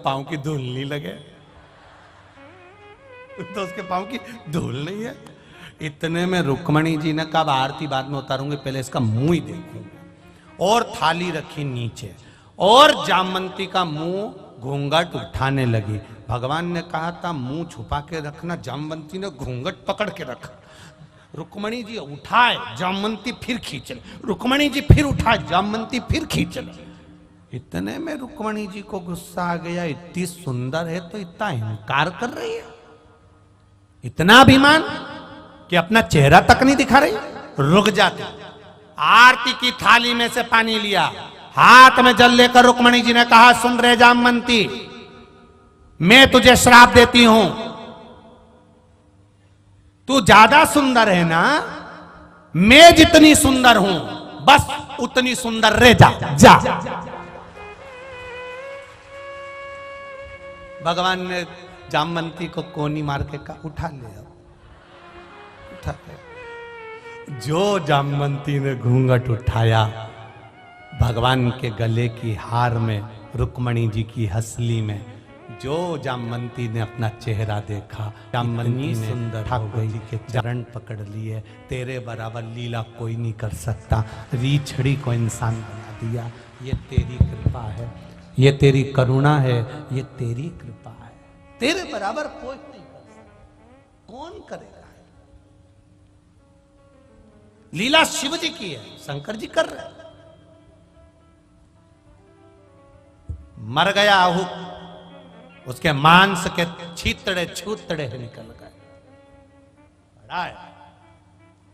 पांव की धूल नहीं लगे, तो उसके पांव की धूल नहीं है। इतने में रुक्मणी जी ने कहा आरती बाद में उतारूंगी, पहले इसका मुंह ही देखूंगा। और थाली रखी नीचे और जामवंती का मुंह घूंघट उठाने लगी। भगवान ने कहा था मुंह छुपा के रखना, जामवंती ने घूंघट पकड़ के रखा। रुक्मणी जी उठाए, जामवंती फिर खींच ले, रुक्मणी जी फिर उठाए, जामवंती फिर खींच ले। इतने में रुक्मणी जी को गुस्सा आ गया, इतनी सुंदर है तो इतना इनकार कर रही है, इतना अभिमान कि अपना चेहरा तक नहीं दिखा रही। रुक जाते, आरती की थाली में से पानी लिया, हाथ में जल लेकर रुक्मणी जी ने कहा सुन रे जामवंती, मैं तुझे श्राप देती हूं, तू ज्यादा सुंदर है ना, मैं जितनी सुंदर हूं बस उतनी सुंदर रह जा जा। भगवान ने जामवंती को कोनी मार के कहा उठा ले, अब उठा ले। जो जामवंती ने घूंघट उठाया, भगवान के गले की हार में, रुक्मणी जी की हंसली में जो जामवंती ने अपना चेहरा देखा, जामवंती सुंदर ठाकुर जी के चरण पकड़ लिए। तेरे बराबर लीला कोई नहीं कर सकता, रीछड़ी को इंसान बना दिया। ये तेरी कृपा है, ये तेरी करुणा है, ये तेरी कृपा है, तेरे बराबर कोई नहीं कर सकता। कौन करेगा? लीला शिव जी की है, शंकर जी कर रहे हैं। मर गया आहू, उसके मांस के छीतड़े छूतड़े निकल गए। बड़ा है।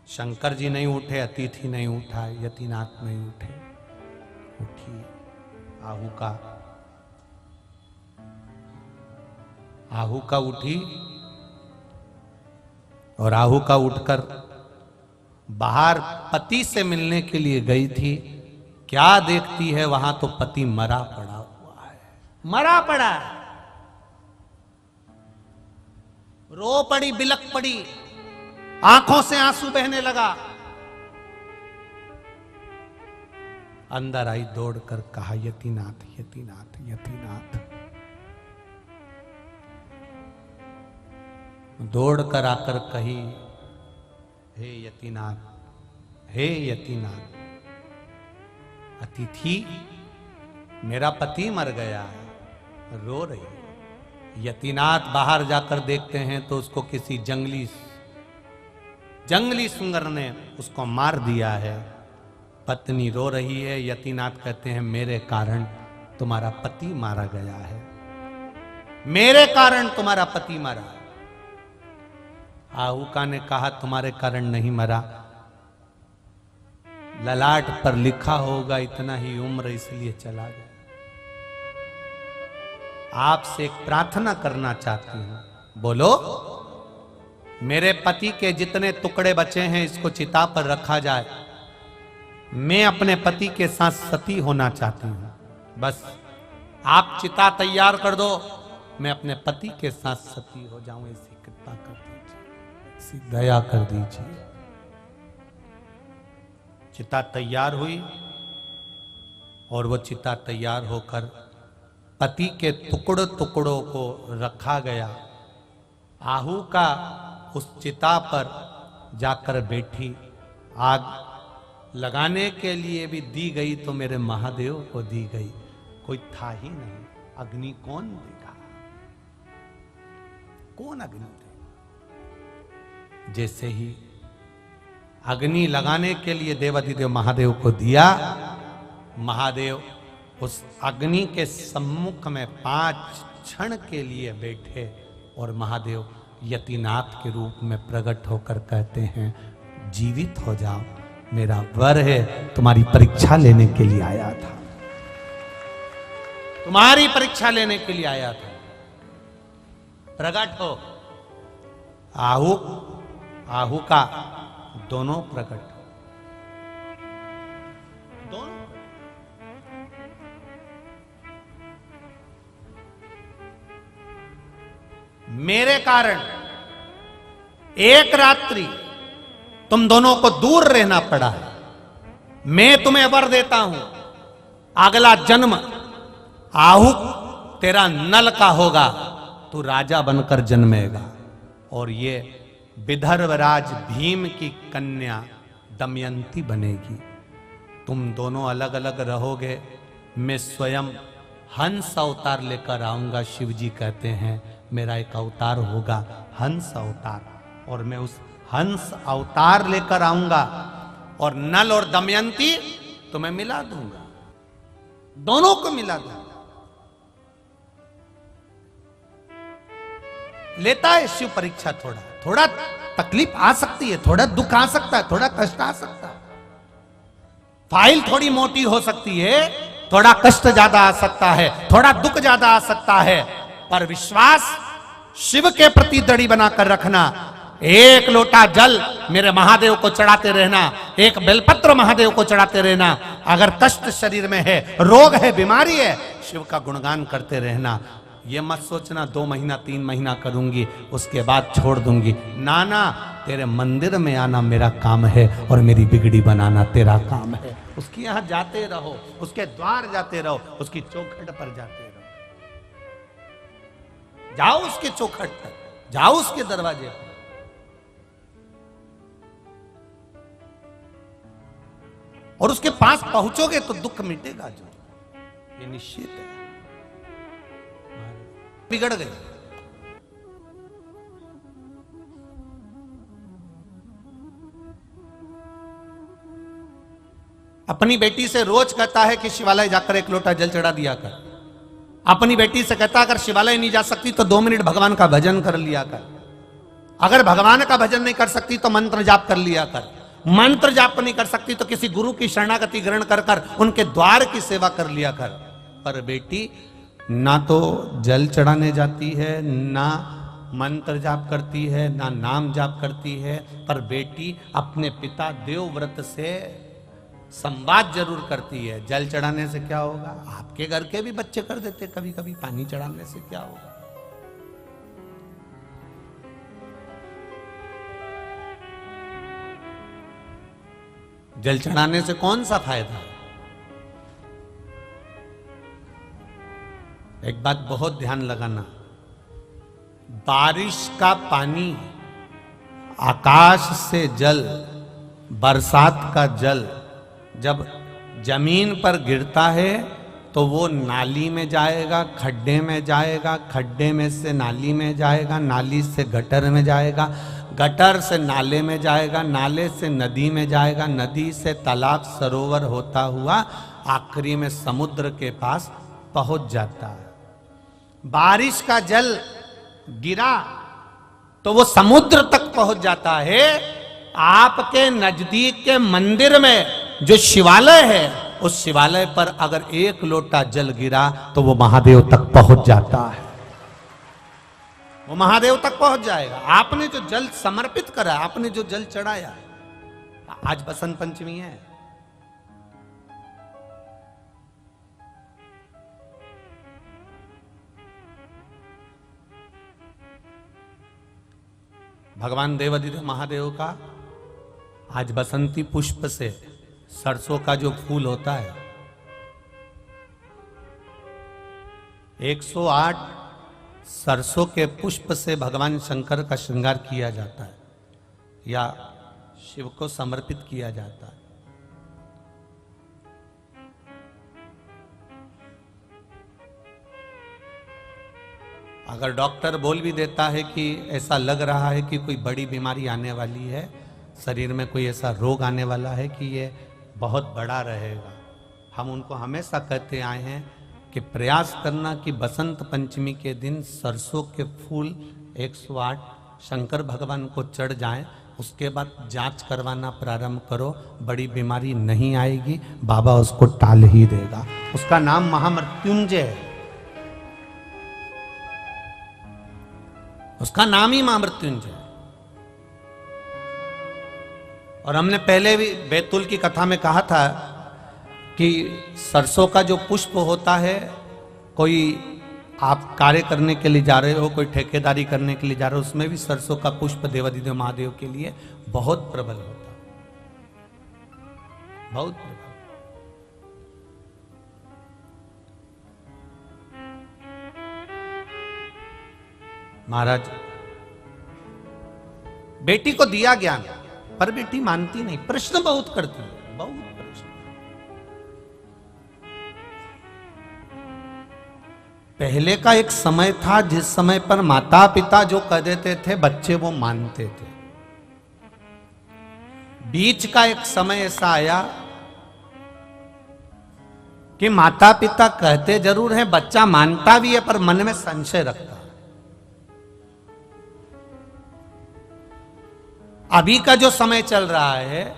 शंकर जी नहीं उठे, अतिथि नहीं उठा, यतिनाथ नहीं उठे, उठी आहू का उठी, और आहू का उठकर बाहर पति से मिलने के लिए गई थी। क्या देखती है वहां तो पति मरा पड़ा हुआ है, मरा पड़ा है। रो पड़ी, बिलक पड़ी, आंखों से आंसू बहने लगा। अंदर आई, दौड़कर कहा यतिनाथ यतिनाथ यतिनाथ। दौड़कर आकर कही हे यतिनाथ, हे यतिनाथ, अतिथि मेरा पति मर गया है, रो रही है। यतिनाथ बाहर जाकर देखते हैं तो उसको किसी जंगली सुंगर ने उसको मार दिया है। पत्नी रो रही है, यतिनाथ कहते हैं मेरे कारण तुम्हारा पति मारा गया है, मेरे कारण तुम्हारा पति मरा। आहूका ने कहा तुम्हारे कारण नहीं मरा, ललाट पर लिखा होगा इतना ही उम्र इसलिए चला गया। आपसे एक प्रार्थना करना चाहती हूं, बोलो। मेरे पति के जितने टुकड़े बचे हैं इसको चिता पर रखा जाए, मैं अपने पति के साथ सती होना चाहती हूं, बस आप चिता तैयार कर दो, मैं अपने पति के साथ सती हो जाऊं, ऐसी कृपा कर दीजिए, ऐसी दया कर दीजिए। चिता तैयार हुई और वो चिता तैयार होकर पति के टुकड़ों टुकड़ों को रखा गया। आहू का उस चिता पर जाकर बैठी, आग लगाने के लिए भी दी गई तो मेरे महादेव को दी गई, कोई था ही नहीं। अग्नि कौन देगा, कौन अग्नि देगा? जैसे ही अग्नि लगाने के लिए देवाधिदेव महादेव को दिया, महादेव उस अग्नि के सम्मुख में 5 क्षण के लिए बैठे और महादेव यतिनाथ के रूप में प्रकट होकर कहते हैं जीवित हो जाओ, मेरा वर है, तुम्हारी परीक्षा लेने के लिए आया था, तुम्हारी परीक्षा लेने के लिए आया था, प्रकट हो। आहू का दोनों प्रकट, दोनों मेरे कारण एक रात्रि तुम दोनों को दूर रहना पड़ा है। मैं तुम्हें वर देता हूं, अगला जन्म आहू तेरा नल का होगा, तू राजा बनकर जन्मेगा। और ये विदर्भराज भीम की कन्या दमयंती बनेगी। तुम दोनों अलग अलग रहोगे, मैं स्वयं हंस अवतार लेकर आऊंगा। शिव जी कहते हैं मेरा एक अवतार होगा हंस अवतार, और मैं उस हंस अवतार लेकर आऊंगा और नल और दमयंती तुम्हें मिला दूंगा, दोनों को मिला दूंगा। लेता है शिव परीक्षा, थोड़ा थोड़ा तकलीफ आ सकती है, थोड़ा दुख आ सकता है, थोड़ा कष्ट आ सकता है, फाइल थोड़ी मोटी हो सकती है, थोड़ा कष्ट ज्यादा आ सकता है, थोड़ा दुख ज्यादा आ सकता है, पर विश्वास शिव के प्रति दृढ़ बनाकर रखना। एक लोटा जल मेरे महादेव को चढ़ाते रहना, एक बेलपत्र महादेव को चढ़ाते रहना। अगर कष्ट शरीर में है, रोग है, बीमारी है, शिव का गुणगान करते रहना। ये मत सोचना 2 महीना 3 महीना करूंगी उसके बाद छोड़ दूंगी। नाना, तेरे मंदिर में आना मेरा काम है और मेरी बिगड़ी बनाना तेरा काम है। उसके यहां जाते रहो, उसके द्वार जाते रहो, उसकी चौखट पर जाते रहो, जाओ उसके चौखट तक, जाओ उसके दरवाजे पर। और उसके पास पहुंचोगे तो दुख मिटेगा, जो ये निश्चित है। बिगड़ गए, अपनी बेटी से रोज कहता है कि शिवालय जाकर एक लोटा जल चढ़ा दिया कर। अपनी बेटी से कहता अगर शिवालय नहीं जा सकती तो 2 मिनट भगवान का भजन कर लिया कर। अगर भगवान का भजन नहीं कर सकती तो मंत्र जाप कर लिया कर। मंत्र जाप नहीं कर सकती तो किसी गुरु की शरणागति ग्रहण कर कर उनके द्वार की सेवा कर लिया कर। पर बेटी ना तो जल चढ़ाने जाती है, ना मंत्र जाप करती है, ना नाम जाप करती है, पर बेटी अपने पिता देवव्रत से संवाद जरूर करती है। जल चढ़ाने से क्या होगा? आपके घर के भी बच्चे कर देते कभी कभी, पानी चढ़ाने से क्या होगा? जल चढ़ाने से कौन सा फायदा है? एक बात बहुत ध्यान लगाना, बारिश का पानी, आकाश से जल, बरसात का जल जब जमीन पर गिरता है तो वो नाली में जाएगा, खड्डे में जाएगा, खड्डे में से नाली में जाएगा, नाली से गटर में जाएगा, गटर से नाले में जाएगा, नाले से नदी में जाएगा, नदी से तालाब सरोवर होता हुआ आखिरी में समुद्र के पास पहुंच जाता है। बारिश का जल गिरा तो वो समुद्र तक पहुंच जाता है। आपके नजदीक के मंदिर में जो शिवालय है, उस शिवालय पर अगर 1 लोटा जल गिरा तो वो महादेव तक पहुंच जाता है, वो महादेव तक पहुंच जाएगा। आपने जो जल समर्पित करा, आपने जो जल चढ़ाया, आज बसंत पंचमी है, भगवान देवाधिदेव महादेव का आज बसंती पुष्प से, सरसों का जो फूल होता है, 108 सरसों के पुष्प से भगवान शंकर का श्रृंगार किया जाता है या शिव को समर्पित किया जाता है। अगर डॉक्टर बोल भी देता है कि ऐसा लग रहा है कि कोई बड़ी बीमारी आने वाली है, शरीर में कोई ऐसा रोग आने वाला है कि ये बहुत बड़ा रहेगा, हम उनको हमेशा कहते आए हैं कि प्रयास करना कि बसंत पंचमी के दिन सरसों के फूल 108 शंकर भगवान को चढ़ जाएं, उसके बाद जांच करवाना प्रारंभ करो, बड़ी बीमारी नहीं आएगी, बाबा उसको टाल ही देगा। उसका नाम महामृत्युंजय है, उसका नाम ही महामृत्युंजय। और हमने पहले भी बैतूल की कथा में कहा था कि सरसों का जो पुष्प होता है, कोई आप कार्य करने के लिए जा रहे हो, कोई ठेकेदारी करने के लिए जा रहे हो, उसमें भी सरसों का पुष्प देवाधिदेव महादेव के लिए बहुत प्रबल होता है, बहुत प्रबल। महाराज बेटी को दिया ज्ञान, पर बेटी मानती नहीं, प्रश्न बहुत करती है, बहुत प्रश्न। पहले का एक समय था जिस समय पर माता पिता जो कह देते थे बच्चे वो मानते थे। बीच का एक समय ऐसा आया कि माता पिता कहते जरूर हैं, बच्चा मानता भी है पर मन में संशय रखता है। अभी का जो समय चल रहा है,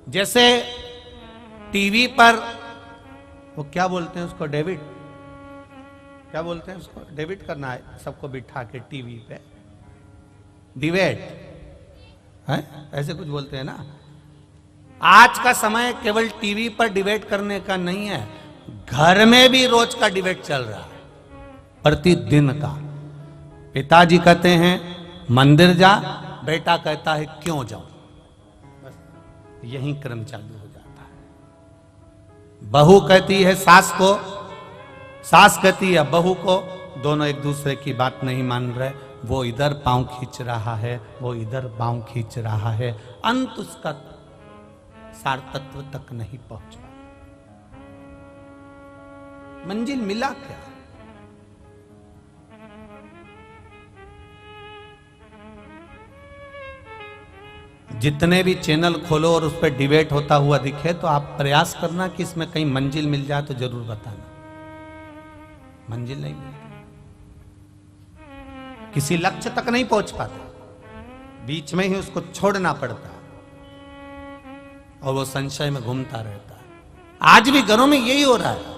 जैसे टीवी पर वो क्या बोलते हैं उसको, डेविड, क्या बोलते हैं उसको, डेविड करना है सबको बिठा के टीवी पे, डिबेट है, ऐसे कुछ बोलते हैं ना। आज का समय केवल टीवी पर डिबेट करने का नहीं है, घर में भी रोज का डिबेट चल रहा है, प्रतिदिन का। पिताजी कहते हैं मंदिर जा, बेटा कहता है क्यों जाऊं, बस यही क्रम चालू हो जाता है। बहू कहती है सास को, सास कहती है बहू को, दोनों एक दूसरे की बात नहीं मान रहे, वो इधर पांव खींच रहा है, वो इधर पांव खींच रहा है, अंत उसका सार तत्व तक नहीं पहुंचा। मंजिल मिला क्या? जितने भी चैनल खोलो और उस पर डिबेट होता हुआ दिखे तो आप प्रयास करना कि इसमें कहीं मंजिल मिल जाए तो जरूर बताना। मंजिल नहीं मिलती, किसी लक्ष्य तक नहीं पहुंच पाता, बीच में ही उसको छोड़ना पड़ता और वो संशय में घूमता रहता है। आज भी घरों में यही हो रहा है।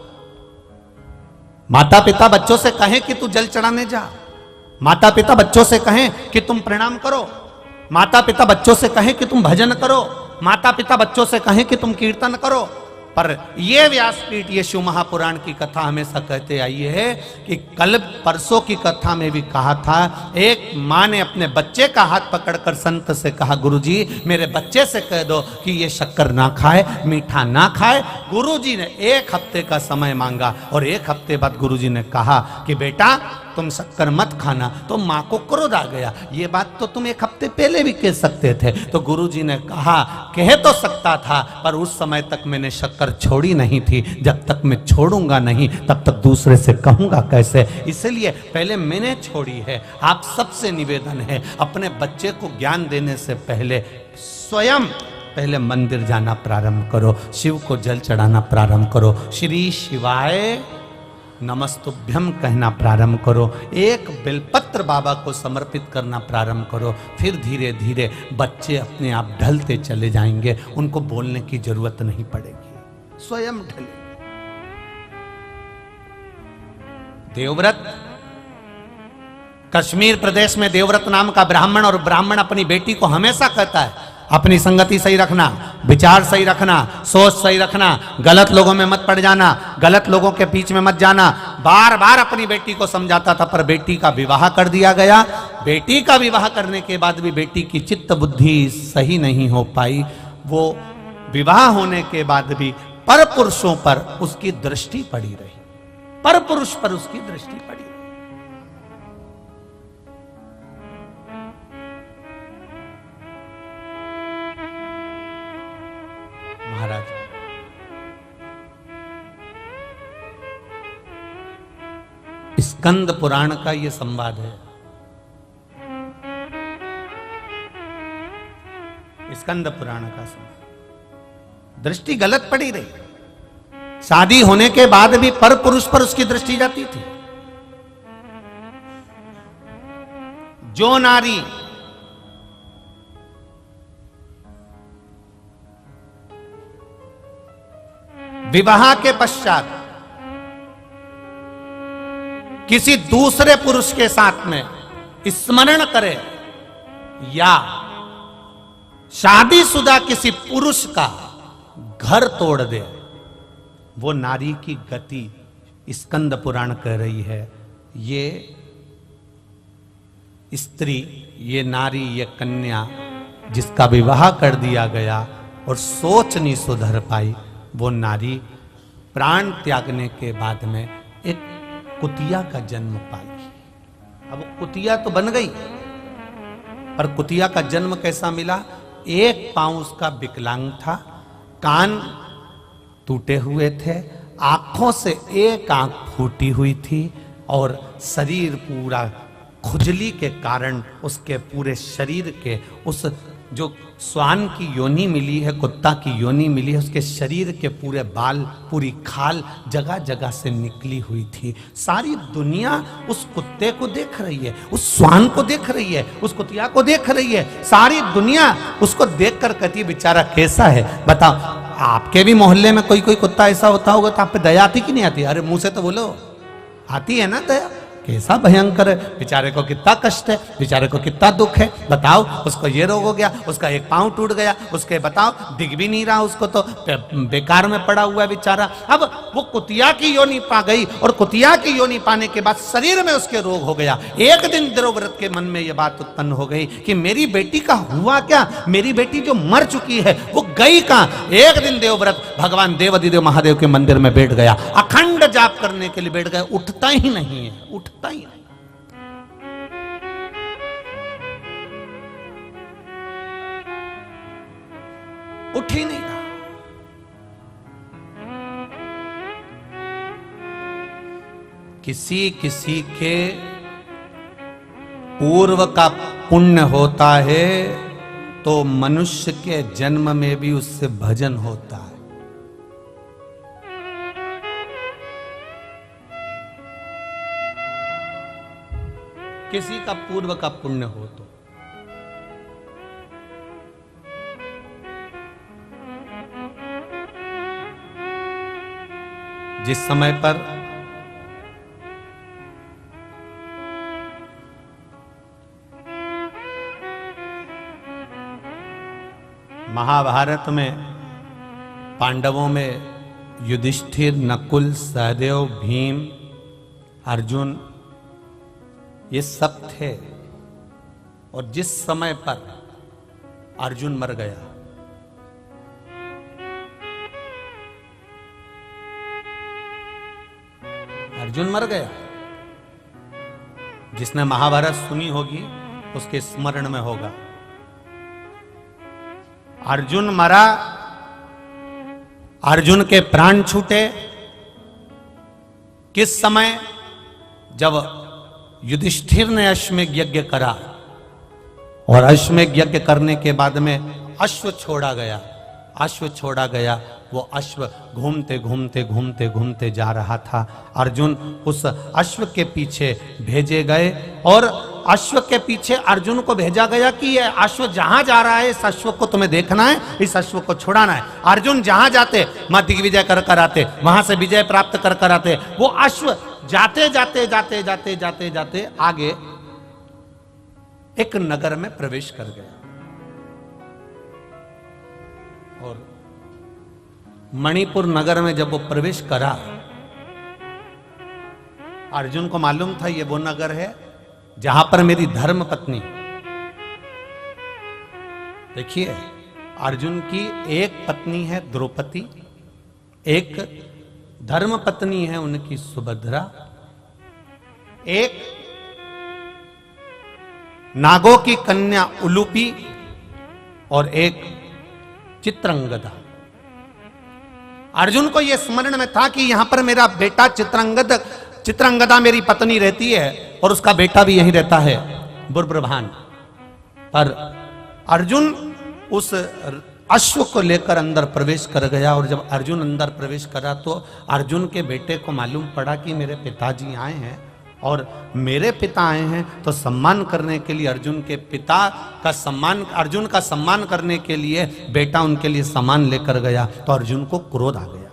माता पिता बच्चों से कहें कि तू जल चढ़ाने जा, माता पिता बच्चों से कहें कि तुम प्रणाम करो, माता पिता बच्चों से कहें कि तुम भजन करो, माता पिता बच्चों से कहें कि तुम कीर्तन करो। पर ये व्यासपीठ, ये शिव महापुराण की कथा हमेशा कहते आई है कि कल परसों की कथा में भी कहा था, एक माँ ने अपने बच्चे का हाथ पकड़कर संत से कहा, गुरुजी मेरे बच्चे से कह दो कि ये शक्कर ना खाए, मीठा ना खाए। गुरुजी ने 1 हफ्ते का समय मांगा और 1 हफ्ते बाद गुरुजी ने कहा कि बेटा तुम शक्कर मत खाना। तो माँ को क्रोध आ गया, ये बात तो तुम 1 हफ्ते पहले भी कह सकते थे। तो गुरुजी ने कहा कह तो सकता था, पर उस समय तक मैंने शक्कर छोड़ी नहीं थी, जब तक मैं छोड़ूंगा नहीं तब तक दूसरे से कहूंगा कैसे, इसलिए पहले मैंने छोड़ी है। आप सबसे निवेदन है, अपने बच्चे को ज्ञान देने से पहले स्वयं पहले मंदिर जाना प्रारंभ करो, शिव को जल चढ़ाना प्रारंभ करो, श्री शिवाय नमस्तुभ्यम कहना प्रारंभ करो, एक बेलपत्र बाबा को समर्पित करना प्रारंभ करो। फिर धीरे धीरे बच्चे अपने आप ढलते चले जाएंगे, उनको बोलने की जरूरत नहीं पड़ेगी, स्वयं ढले। देवव्रत, कश्मीर प्रदेश में देवव्रत नाम का ब्राह्मण, और ब्राह्मण अपनी बेटी को हमेशा कहता है अपनी संगति सही रखना, विचार सही रखना, सोच सही रखना, गलत लोगों में मत पड़ जाना, गलत लोगों के बीच में मत जाना। बार बार अपनी बेटी को समझाता था, पर बेटी का विवाह कर दिया गया। बेटी का विवाह करने के बाद भी बेटी की चित्त बुद्धि सही नहीं हो पाई। वो विवाह होने के बाद भी पर पुरुषों पर उसकी दृष्टि पड़ी रही, पर पुरुष पर उसकी दृष्टि पड़ी। महाराज स्कंद पुराण का यह संवाद है। स्कंद पुराण का संवाद, दृष्टि गलत पड़ी रही। शादी होने के बाद भी पर पुरुष पर उसकी दृष्टि जाती थी। जो नारी विवाह के पश्चात किसी दूसरे पुरुष के साथ में स्मरण करे या शादीशुदा किसी पुरुष का घर तोड़ दे, वो नारी की गति स्कंद पुराण कह रही है। ये स्त्री, ये नारी, ये कन्या जिसका विवाह कर दिया गया और सोच नहीं सुधर पाई, वो नारी प्राण त्यागने के बाद में एक कुतिया का जन्म पाई। अब कुतिया तो बन गई, पर कुतिया का जन्म कैसा मिला? एक पांव उसका विकलांग था, कान टूटे हुए थे, आंखों से एक आंख फूटी हुई थी और शरीर पूरा खुजली के कारण उसके पूरे शरीर के उस जो श्वान की योनि मिली है, कुत्ता की योनि मिली है, उसके शरीर के पूरे बाल, पूरी खाल जगह जगह से निकली हुई थी। सारी दुनिया उस कुत्ते को देख रही है, उस श्वान को देख रही है, उस कुतिया को देख रही है। सारी दुनिया उसको देखकर कहती है बेचारा कैसा है। बताओ, आपके भी मोहल्ले में कोई कोई कुत्ता ऐसा होता होगा तो आप पे दया आती कि नहीं आती? अरे मुंह से तो बोलो, आती है ना दया? कैसा भयंकर है, बेचारे को कितना कष्ट है, बेचारे को कितना दुख है। बताओ, उसको ये रोग हो गया, उसका एक पांव टूट गया, उसके बताओ दिख भी नहीं रहा, उसको तो बेकार में पड़ा हुआ है बेचारा। अब वो कुतिया की योनि पा गई और कुतिया की योनि पाने के बाद शरीर में उसके रोग हो गया। एक दिन देवव्रत के मन में ये बात उत्पन्न हो गई कि मेरी बेटी का हुआ क्या, मेरी बेटी जो मर चुकी है वो गई कहां। एक दिन देवव्रत भगवान देवाधिदेव महादेव के मंदिर में बैठ गया, अखंड जाप करने के लिए बैठ गया, उठता ही नहीं है, उठता ही नहीं। उठ ही नहीं रहा। किसी किसी के पूर्व का पुण्य होता है तो मनुष्य के जन्म में भी उससे भजन होता है। किसी का पूर्व का पुण्य हो तो जिस समय पर महाभारत में पांडवों में युधिष्ठिर, नकुल, सहदेव, भीम, अर्जुन ये सब थे, और जिस समय पर अर्जुन मर गया, अर्जुन मर गया, जिसने महाभारत सुनी होगी उसके स्मरण में होगा। अर्जुन मरा, अर्जुन के प्राण छूटे किस समय? जब युधिष्ठिर ने अश्वमेध यज्ञ करा और अश्वमेध यज्ञ करने के बाद में अश्व छोड़ा गया, अश्व छोड़ा गया। वो अश्व घूमते घूमते घूमते घूमते जा रहा था। अर्जुन उस अश्व के पीछे भेजे गए और अश्व के पीछे अर्जुन को भेजा गया कि ये अश्व जहां जा रहा है इस अश्व को तुम्हें देखना है, इस अश्व को छुड़ाना है। अर्जुन जहां जाते वहां दिग्विजय कर कर आते, वहां से विजय प्राप्त कर कर आते। वो अश्व जाते जाते जाते जाते जाते जाते आगे एक नगर में प्रवेश कर गया और मणिपुर नगर में जब वो प्रवेश करा, अर्जुन को मालूम था ये वो नगर है जहां पर मेरी धर्म पत्नी, देखिए अर्जुन की एक पत्नी है द्रौपदी, एक धर्म पत्नी है उनकी सुभद्रा, एक नागों की कन्या उलूपी और एक चित्रंगदा। अर्जुन को यह स्मरण में था कि यहां पर मेरा बेटा चित्रंगदा मेरी पत्नी रहती है और उसका बेटा भी यहीं रहता है बुर्ब्रभान। पर अर्जुन उस अश्व को लेकर अंदर प्रवेश कर गया और जब अर्जुन अंदर प्रवेश करा तो अर्जुन के बेटे को मालूम पड़ा कि मेरे पिताजी आए हैं और मेरे पिता आए हैं, तो सम्मान करने के लिए अर्जुन के पिता का सम्मान, अर्जुन का सम्मान करने के लिए बेटा उनके लिए सामान लेकर गया। तो अर्जुन को क्रोध आ गया,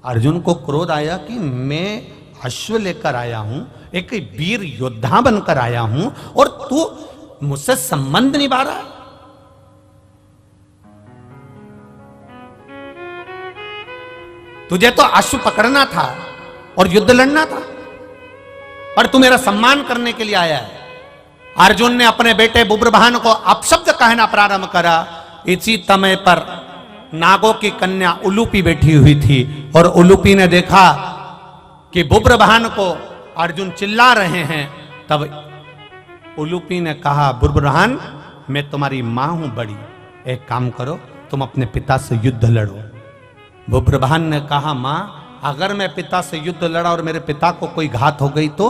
अर्जुन को क्रोध आया कि मैं अश्व लेकर आया हूं, एक वीर योद्धा बनकर आया हूं और तू मुझसे संबंध निभा रहा है। तुझे तो अश्व पकड़ना था और युद्ध लड़ना था, पर तू मेरा सम्मान करने के लिए आया है। अर्जुन ने अपने बेटे बुब्रभान को अपशब्द कहना प्रारंभ करा। इसी समय पर नागों की कन्या उलूपी बैठी हुई थी और उलूपी ने देखा कि बुब्रभान को अर्जुन चिल्ला रहे हैं। तब उलूपी ने कहा, बुरबुरहान मैं तुम्हारी मां हूं बड़ी, एक काम करो तुम अपने पिता से युद्ध लड़ो। बुरबुरहान ने कहा, मां अगर मैं पिता से युद्ध लड़ा और मेरे पिता को कोई घात हो गई तो?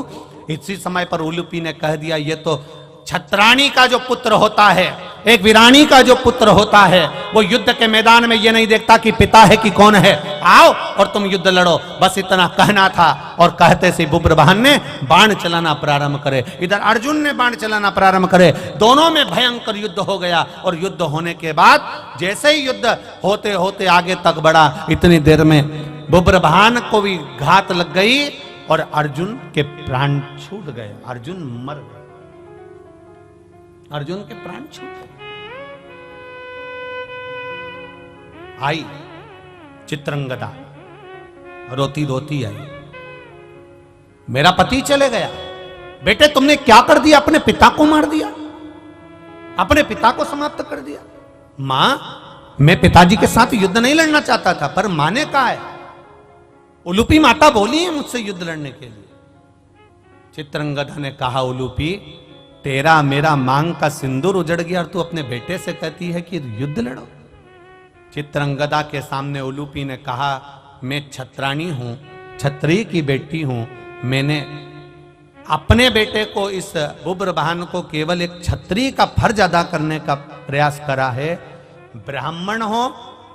इसी समय पर उलूपी ने कह दिया, ये तो छत्राणी का जो पुत्र होता है, एक वीरानी का जो पुत्र होता है, वो युद्ध के मैदान में ये नहीं देखता कि पिता है कि कौन है, आओ और तुम युद्ध लड़ो। बस इतना कहना था और कहते से बुरबुरहान ने बाण चलाना प्रारंभ करे, इधर अर्जुन ने बाण चलाना प्रारंभ करे। दोनों में भयंकर युद्ध हो गया और युद्ध होने के बाद जैसे ही युद्ध होते होते आगे तक बढ़ा, इतनी देर में बुरबुरहान को भी घात लग गई और अर्जुन के प्राण छूट गए, अर्जुन मर गए, अर्जुन के प्राण छूट गए। आई चित्रंगदा रोती रोती आई, मेरा पति चले गया। बेटे तुमने क्या कर दिया, अपने पिता को मार दिया, अपने पिता को समाप्त कर दिया। मां मैं पिताजी के साथ युद्ध नहीं लड़ना चाहता था, पर मां ने कहा है, उलूपी माता बोली है मुझसे युद्ध लड़ने के लिए। चित्रंगदा ने कहा, उलूपी तेरा मेरा मांग का सिंदूर उजड़ गया और तू अपने बेटे से कहती है कि युद्ध लड़ो। चित्रंगदा के सामने उलूपी ने कहा, मैं छत्राणी हूं, छत्री की बेटी हूं, मैंने अपने बेटे को, इस बुरबुरहान को केवल एक छत्री का फर्ज अदा करने का प्रयास करा है। ब्राह्मण हो,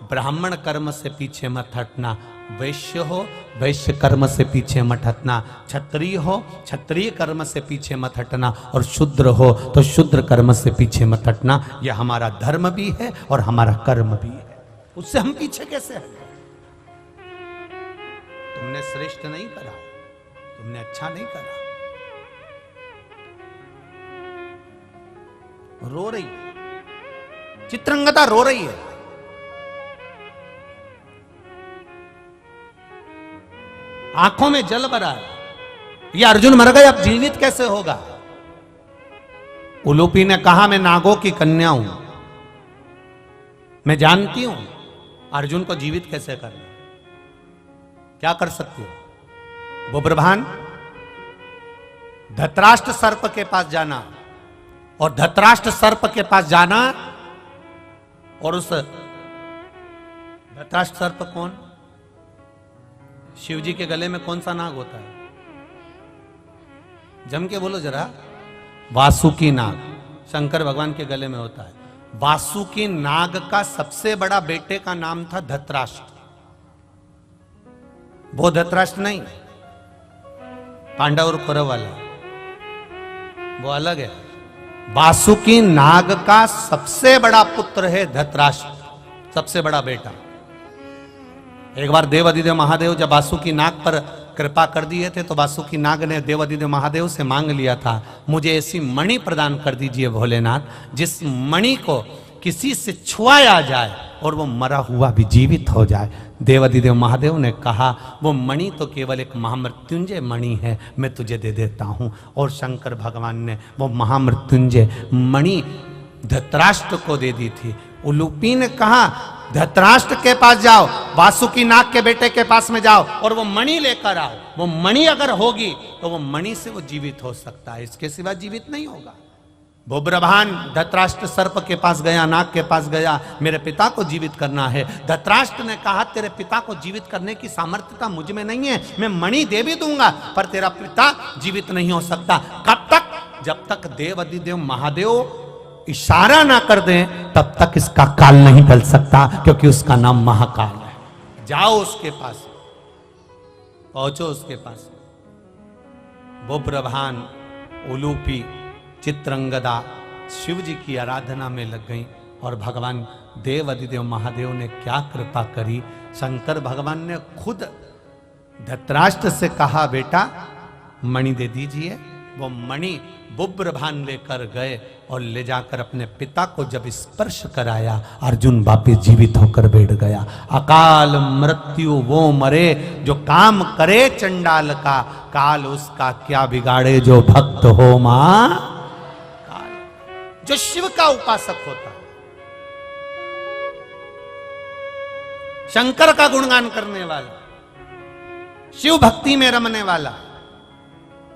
ब्राह्मण कर्म से पीछे मत हटना, वैश्य हो, वैश्य कर्म से पीछे मत हटना, क्षत्रिय हो, क्षत्रिय कर्म से पीछे मत हटना, और शूद्र हो तो शूद्र कर्म से पीछे मत हटना। यह हमारा धर्म भी है और हमारा कर्म भी है, उससे हम पीछे कैसे हटें? तुमने श्रेष्ठ नहीं करा, तुमने अच्छा नहीं करा। रो रही है चित्रंगदा, रो रही है। आंखों में जल भरा है, ये अर्जुन मर गए, अब जीवित कैसे होगा? उलूपी ने कहा, मैं नागों की कन्या हूं, मैं जानती हूं अर्जुन को जीवित कैसे करना, क्या कर सकती हो? बुरबुरहान धृतराष्ट्र सर्प के पास जाना, और धृतराष्ट्र सर्प के पास जाना, और उस धृतराष्ट्र सर्प कौन? शिव जी के गले में कौन सा नाग होता है? जम के बोलो जरा। वासुकी नाग शंकर भगवान के गले में होता है। वासुकी नाग का सबसे बड़ा बेटे का नाम था धृतराष्ट्र। वो धृतराष्ट्र नहीं, पांडव और कौरव वाला, वो अलग है। वासुकी नाग का सबसे बड़ा पुत्र है धृतराष्ट्र, सबसे बड़ा बेटा। एक बार देवादिदेव महादेव जब वासुकी नाग पर कृपा कर दिए थे, तो वासुकी नाग ने देवादिदेव महादेव से मांग लिया था, मुझे ऐसी मणि प्रदान कर दीजिए भोलेनाथ, जिस मणि को किसी से छुआया जाए और वो मरा हुआ भी जीवित हो जाए। देवादिदेव महादेव ने कहा, वो मणि तो केवल एक महामृत्युंजय मणि है, मैं तुझे दे देता हूं। और शंकर भगवान ने वो महामृत्युंजय मणि धृतराष्ट्र को दे दी थी। उलूपी ने कहा, धृतराष्ट्र के पास जाओ, वासुकी नाग के बेटे के पास में जाओ और वो मणि लेकर आओ। वो मणि अगर होगी तो वो मणि से वो जीवित हो सकता है, इसके सिवा जीवित नहीं होगा। बुरबुरहान धृतराष्ट्र सर्प के पास गया, नाग के पास गया, मेरे पिता को जीवित करना है। धृतराष्ट्र ने कहा, तेरे पिता को जीवित करने की सामर्थ्यता मुझ में नहीं है, मैं मणि दे भी दूंगा पर तेरा पिता जीवित नहीं हो सकता। कब तक? जब तक देवादिदेव महादेव इशारा ना कर दें तब तक इसका काल नहीं टल सकता, क्योंकि उसका नाम महाकाल है। जाओ उसके पास, पहुंचो उसके पास। बुरबुरहान, उलूपी, चित्रंगदा शिव जी की आराधना में लग गई और भगवान देवादिदेव महादेव ने क्या कृपा करी। शंकर भगवान ने खुद धृतराष्ट्र से कहा, बेटा मणि दे दीजिए। वो मणि बुरबुरहान लेकर गए और ले जाकर अपने पिता को जब स्पर्श कराया, अर्जुन वापिस जीवित होकर बैठ गया। अकाल मृत्यु वो मरे जो काम करे चंडाल का, काल उसका क्या बिगाड़े जो भक्त हो मां काल। जो शिव का उपासक होता, शंकर का गुणगान करने वाला, शिव भक्ति में रमने वाला,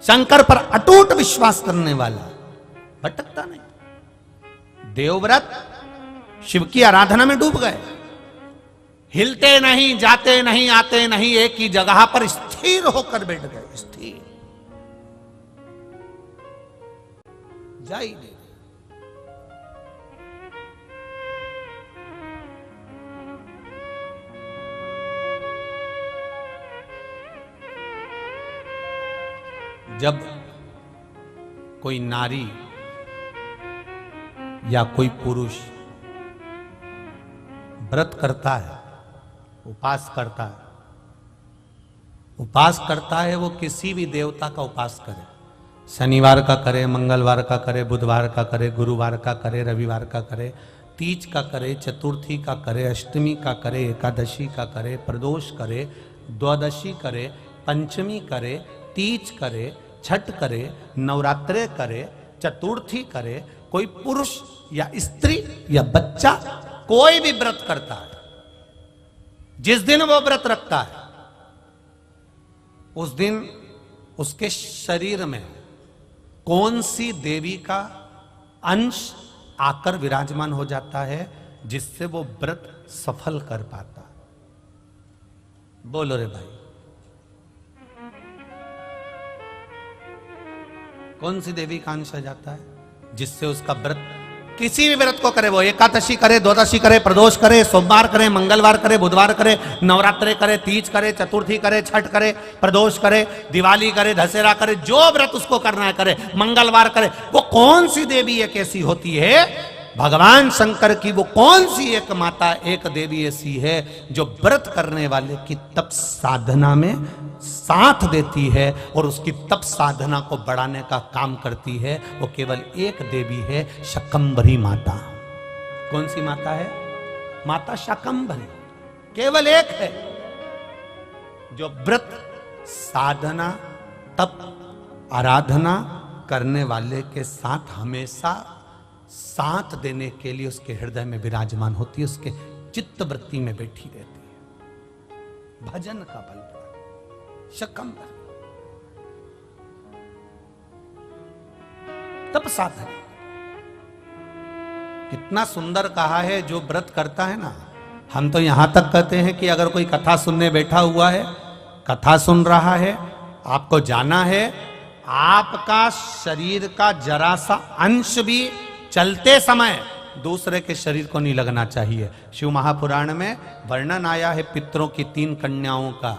शंकर पर अटूट विश्वास करने वाला, भटकता नहीं। देवव्रत शिव की आराधना में डूब गए, हिलते नहीं, जाते नहीं, आते नहीं, एक ही जगह पर स्थिर होकर बैठ गए, स्थिर जा ही नहीं। जब कोई नारी या कोई पुरुष व्रत करता है, उपास करता है, वो किसी भी देवता का उपास करे, शनिवार का करे, मंगलवार का करे, बुधवार का करे, गुरुवार का करे, रविवार का करे, तीज का करे, चतुर्थी का करे, अष्टमी का करे, एकादशी का करे, प्रदोष करे, द्वादशी करे, पंचमी करे, तीज करे, छठ करे, नवरात्रे करे, चतुर्थी करे, कोई पुरुष या स्त्री या बच्चा कोई भी व्रत करता है, जिस दिन वो व्रत रखता है उस दिन उसके शरीर में कौन सी देवी का अंश आकर विराजमान हो जाता है जिससे वो व्रत सफल कर पाता। बोलो रे भाई, कौन सी देवी का अंश आ जाता है जिससे उसका व्रत, किसी भी व्रत को करे, वो एकादशी करे, द्वादशी करे, प्रदोष करे, सोमवार करे, मंगलवार करे, बुधवार करे, नवरात्रे करे, तीज करे, चतुर्थी करे, छठ करे, प्रदोष करे, दिवाली करे, दशहरा करे, जो व्रत उसको करना है करे, मंगलवार करे, वो कौन सी देवी एक ऐसी होती है, भगवान शंकर की वो कौन सी एक माता, एक देवी ऐसी है जो व्रत करने वाले की तप साधना में साथ देती है और उसकी तप साधना को बढ़ाने का काम करती है। वो केवल एक देवी है, शकंभरी माता। कौन सी माता है? माता शकंभरी, केवल एक है जो व्रत साधना तप आराधना करने वाले के साथ हमेशा साथ देने के लिए उसके हृदय में विराजमान होती है, उसके चित्त वृत्ति में बैठी रहती है। भजन का बल, शकंभरी तप साधन। कितना सुंदर कहा है, जो व्रत करता है ना, हम तो यहां तक कहते हैं कि अगर कोई कथा सुनने बैठा हुआ है, कथा सुन रहा है, आपको जाना है, आपका शरीर का जरा सा अंश भी चलते समय दूसरे के शरीर को नहीं लगना चाहिए। शिव महापुराण में वर्णन आया है पितरों की 3 कन्याओं का,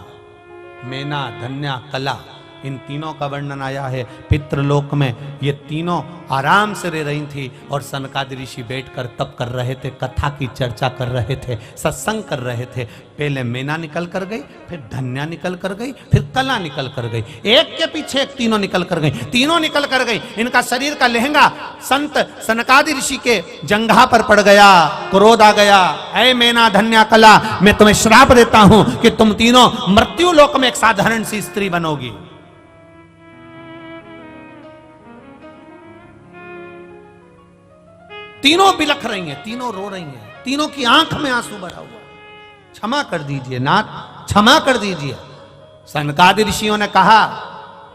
मेना, धन्या, कला, इन तीनों का वर्णन आया है। पितृलोक में ये तीनों आराम से रह रही थी और सनकादि ऋषि बैठकर तप कर रहे थे, कथा की चर्चा कर रहे थे, सत्संग कर रहे थे। पहले मेना निकल कर गई, फिर धन्या निकल कर गई, फिर कला निकल कर गई, एक के पीछे एक तीनों निकल कर गई, तीनों निकल कर गई। इनका शरीर का लहंगा संत सनकादि ऋषि के जंघा पर पड़ गया, क्रोध आ गया, ऐ मेना, धन्या, कला, मैं तुम्हें श्राप देता हूं कि तुम तीनों मृत्यु लोक में एक साधारण सी स्त्री बनोगी। तीनों बिलख रही हैं, तीनों रो रही हैं, तीनों की आंख में आंसू भरा हुआ। क्षमा कर दीजिए नाथ, क्षमा कर दीजिए। सनकादि ऋषियों ने कहा,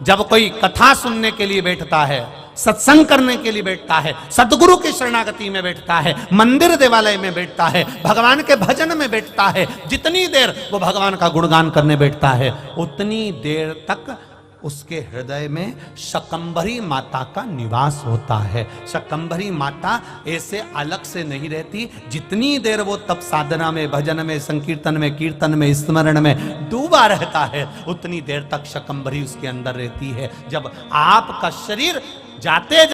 जब कोई कथा सुनने के लिए बैठता है, सत्संग करने के लिए बैठता है, सदगुरु की शरणागति में बैठता है, मंदिर देवालय में बैठता है, भगवान के भजन में बैठता है, जितनी देर वो भगवान का गुणगान करने बैठता है, उतनी देर तक उसके हृदय में शकंभरी माता का निवास होता है। शकंभरी माता ऐसे अलग से नहीं रहती। जितनी देर वो तप साधना में, भजन में, संकीर्तन में, कीर्तन में, स्मरण में डूबा रहता है, उतनी देर तक शकंभरी उसके अंदर रहती है। जब आपका शरीर जाते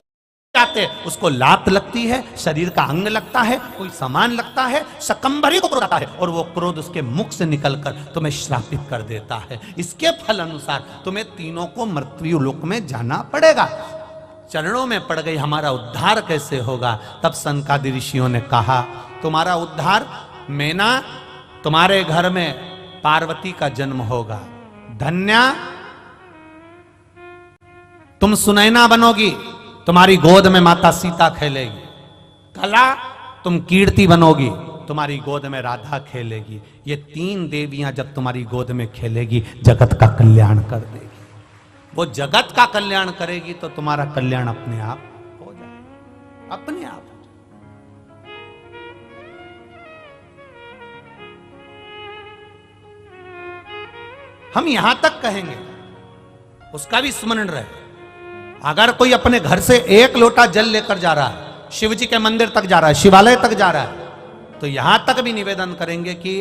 जाते उसको लात लगती है, शरीर का अंग लगता है, कोई सामान लगता है, शकंभरी को क्रोध आता है और वो क्रोध उसके मुख से निकलकर तुम्हें श्रापित कर देता है। इसके फल अनुसार तुम्हें तीनों को मृत्यु लोक में जाना पड़ेगा। चरणों में पड़ गई, हमारा उद्धार कैसे होगा? तब सनकादि ऋषियों ने कहा, तुम्हारा उद्धार, मेना, तुम्हारे घर में पार्वती का जन्म होगा। धन्या, तुम सुनैना बनोगी, तुम्हारी गोद में माता सीता खेलेगी। कला, तुम कीर्ति बनोगी, तुम्हारी गोद में राधा खेलेगी। ये 3 देवियां जब तुम्हारी गोद में खेलेगी, जगत का कल्याण कर देगी। वो जगत का कल्याण करेगी तो तुम्हारा कल्याण अपने आप हो जाएगा। अपने आप। हम यहां तक कहेंगे, उसका भी स्मरण रहे। अगर कोई अपने घर से एक लोटा जल लेकर जा रहा है, शिव जी के मंदिर तक जा रहा है, शिवालय तक जा रहा है, तो यहां तक भी निवेदन करेंगे कि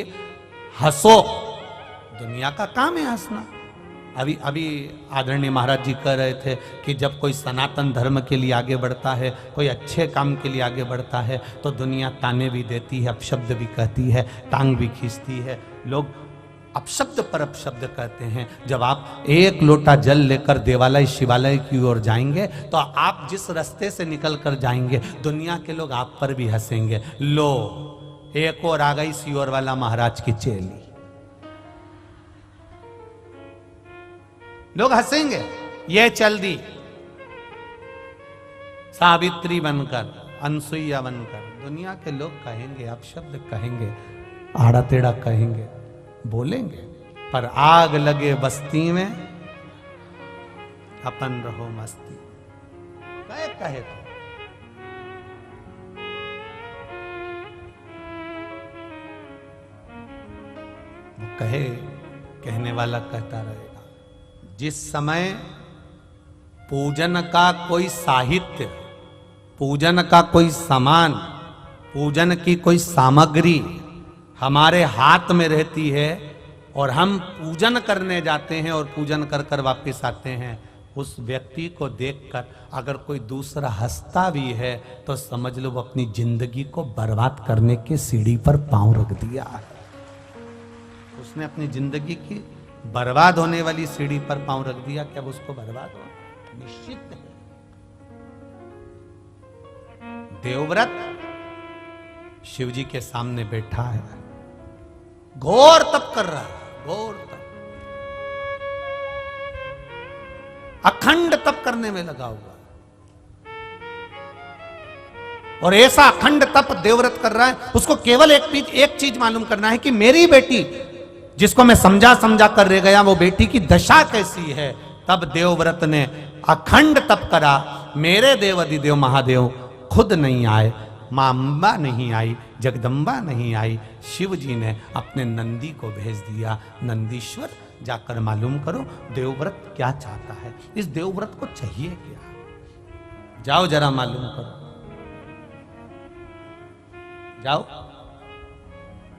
हंसो, दुनिया का काम है हंसना। अभी अभी आदरणीय महाराज जी कह रहे थे कि जब कोई सनातन धर्म के लिए आगे बढ़ता है, कोई अच्छे काम के लिए आगे बढ़ता है, तो दुनिया ताने भी देती है, अपशब्द भी कहती है, टांग भी खींचती है। लोग अपशब्द पर अपशब्द कहते हैं। जब आप एक लोटा जल लेकर देवालय शिवालय की ओर जाएंगे, तो आप जिस रास्ते से निकल कर जाएंगे, दुनिया के लोग आप पर भी हंसेंगे। लो, एक और आ गई सियोर वाला महाराज की चेली। लोग हंसेंगे, ये चल दी सावित्री बनकर, अनसुईया बनकर। दुनिया के लोग कहेंगे, अपशब्द कहेंगे, आड़ा टेढ़ा कहेंगे, बोलेंगे, पर आग लगे बस्ती में अपन रहो मस्ती। कहे तो वो कहे, कहने वाला कहता रहेगा। जिस समय पूजन का कोई साहित्य, पूजन का कोई सामान, पूजन की कोई सामग्री हमारे हाथ में रहती है और हम पूजन करने जाते हैं और पूजन कर कर वापस आते हैं, उस व्यक्ति को देखकर अगर कोई दूसरा हंसता भी है, तो समझ लो वो अपनी जिंदगी को बर्बाद करने की सीढ़ी पर पांव रख दिया। उसने अपनी जिंदगी की बर्बाद होने वाली सीढ़ी पर पांव रख दिया कि अब उसको बर्बाद हो निश्चित है। देवव्रत शिव जी के सामने बैठा है, घोर तप कर रहा है, घोर तप, अखंड तप करने में लगा हुआ। और ऐसा अखंड तप देवव्रत कर रहा है, उसको केवल एक चीज मालूम करना है कि मेरी बेटी, जिसको मैं समझा समझा कर रह गया, वो बेटी की दशा कैसी है। तब देवव्रत ने अखंड तप करा। मेरे देव अधिदेव महादेव खुद नहीं आए, मां अंबा नहीं आई, जगदम्बा नहीं आई, शिव जी ने अपने नंदी को भेज दिया। नंदीश्वर जाकर मालूम करो देवव्रत क्या चाहता है, इस देवव्रत को चाहिए क्या। जाओ जरा मालूम करो, जाओ।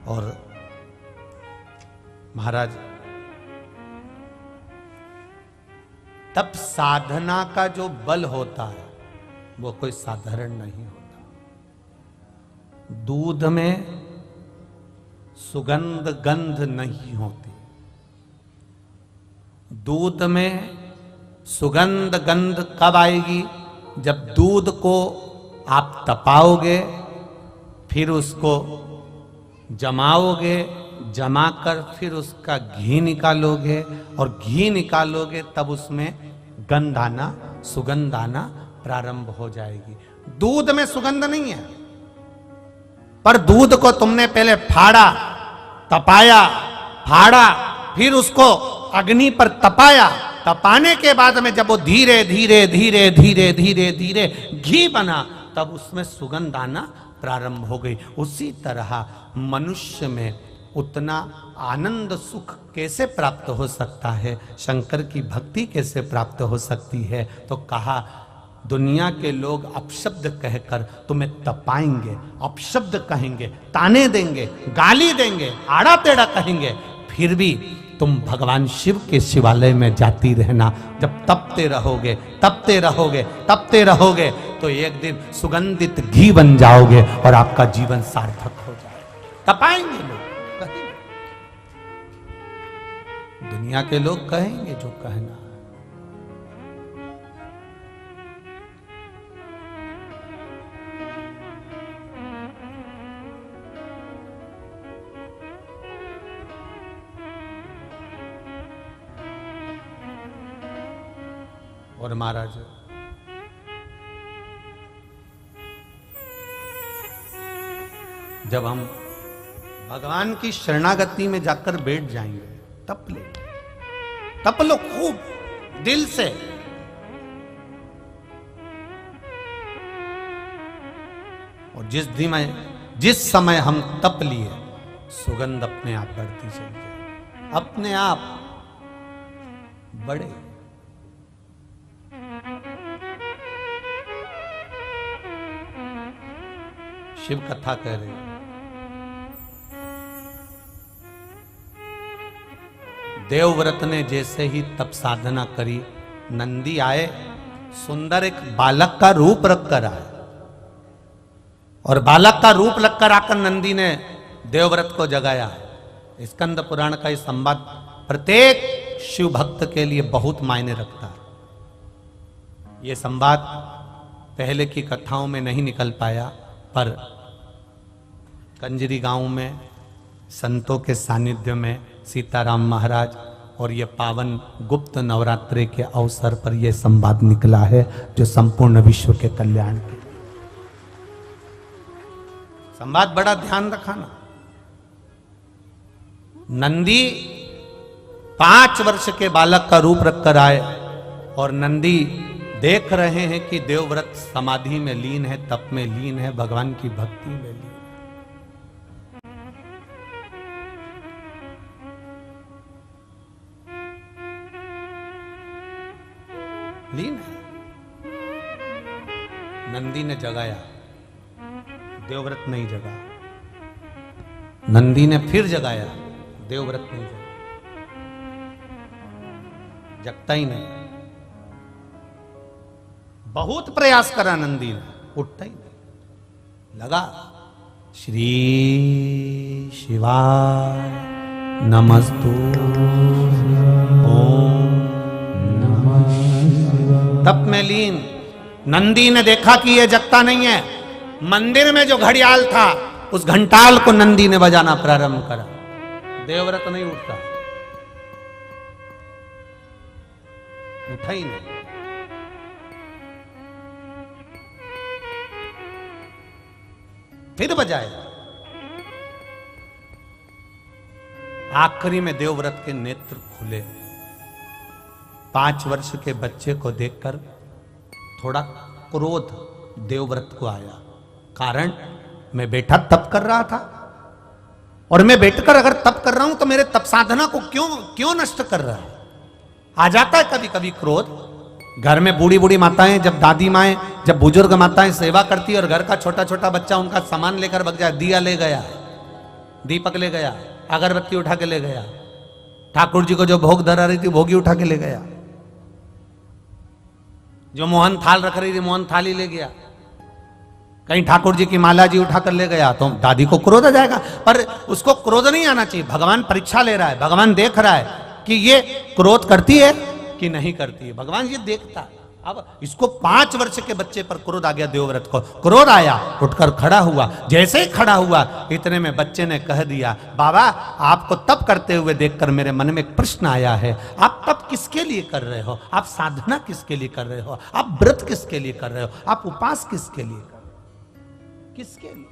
और महाराज, तब साधना का जो बल होता है वो कोई साधारण नहीं होता। दूध में सुगंध गंध नहीं होती, दूध में सुगंध गंध कब आएगी, जब दूध को आप तपाओगे, फिर उसको जमाओगे, जमाकर फिर उसका घी निकालोगे, और घी निकालोगे तब उसमें गंध आना, सुगंध आना प्रारंभ हो जाएगी। दूध में सुगंध नहीं है, पर दूध को तुमने पहले फाड़ा, तपाया, फाड़ा, फिर उसको अग्नि पर तपाया, तपाने के बाद में जब वो धीरे धीरे धीरे धीरे धीरे धीरे घी बना, तब उसमें सुगंध आना प्रारंभ हो गई। उसी तरह मनुष्य में उतना आनंद सुख कैसे प्राप्त हो सकता है, शंकर की भक्ति कैसे प्राप्त हो सकती है। तो कहा दुनिया के लोग अपशब्द कहकर तुम्हें तपाएंगे, अपशब्द कहेंगे, ताने देंगे, गाली देंगे, आड़ा टेढ़ा कहेंगे, फिर भी तुम भगवान शिव के शिवालय में जाती रहना। जब तपते रहोगे, तपते रहोगे, तपते रहोगे, तो एक दिन सुगंधित घी बन जाओगे और आपका जीवन सार्थक हो जाएगा। तपाएंगे लोग, कहेंगे, दुनिया के लोग कहेंगे जो कहना। और महाराज जब हम भगवान की शरणागति में जाकर बैठ जाएंगे, तप ले, तप लो खूब दिल से। और जिस समय हम तप लिए, सुगंध अपने आप बढ़ती चली जाए, अपने आप बढ़े। शिव कथा कह रहे हैं, देवव्रत ने जैसे ही तप साधना करी, नंदी आए, सुंदर एक बालक का रूप रखकर आए, और बालक का रूप रखकर आकर नंदी ने देवव्रत को जगाया। स्कंद पुराण का ये संवाद प्रत्येक शिव भक्त के लिए बहुत मायने रखता है। ये संवाद पहले की कथाओं में नहीं निकल पाया, पर कंजरी गांव में संतों के सानिध्य में सीताराम महाराज और ये पावन गुप्त नवरात्रि के अवसर पर यह संवाद निकला है, जो संपूर्ण विश्व के कल्याण के संवाद। बड़ा ध्यान रखना, नंदी 5 वर्ष के बालक का रूप रखकर आए, और नंदी देख रहे हैं कि देवव्रत समाधि में लीन है, तप में लीन है, भगवान की भक्ति में लीन है। लीन है। नंदी ने जगाया, देवव्रत नहीं जगा। नंदी ने फिर जगाया, देवव्रत नहीं जगा, जगता ही नहीं। बहुत प्रयास करा नंदी ने, उठता ही नहीं। लगा श्री शिवाय नमस्तु ओम नमः। तप में लीन नंदी ने देखा कि यह जगता नहीं है। मंदिर में जो घड़ियाल था, उस घंटाल को नंदी ने बजाना प्रारंभ करा। देवव्रत नहीं उठता, उठा ही नहीं। फिर बजाए। आखिरी में देवव्रत के नेत्र खुले। 5 वर्ष के बच्चे को देखकर थोड़ा क्रोध देवव्रत को आया। कारण, मैं बैठा तप कर रहा था, और मैं बैठकर अगर तप कर रहा हूं तो मेरे तप साधना को क्यों नष्ट कर रहा है। आ जाता है कभी कभी क्रोध। घर में बूढ़ी बूढ़ी माताएं, जब दादी माएं, जब बुजुर्ग माताएं सेवा करती है, और घर का छोटा छोटा बच्चा उनका सामान लेकर भग जाए, दिया ले गया, दीपक ले गया, अगरबत्ती उठा के ले गया, ठाकुर जी को जो भोग धरा रही थी भोगी उठा के ले गया, जो मोहन थाल रख रही थी मोहन थाली ले गया, कहीं ठाकुर जी की माला जी उठाकर ले गया, तो दादी को क्रोध आ जाएगा। पर उसको क्रोध नहीं आना चाहिए। भगवान परीक्षा ले रहा है, भगवान देख रहा है कि ये क्रोध करती है कि नहीं करती है। भगवान ये देखता है। अब इसको 5 वर्ष के बच्चे पर क्रोध आ गया। देवव्रत को क्रोध आया, उठकर खड़ा हुआ। जैसे ही खड़ा हुआ, इतने में बच्चे ने कह दिया, बाबा आपको तप करते हुए देखकर मेरे मन में एक प्रश्न आया है। आप तप किसके लिए कर रहे हो? आप साधना किसके लिए कर रहे हो? आप व्रत किसके लिए कर रहे हो? आप उपास किसके लिए कर रहे हो? किसके लिए?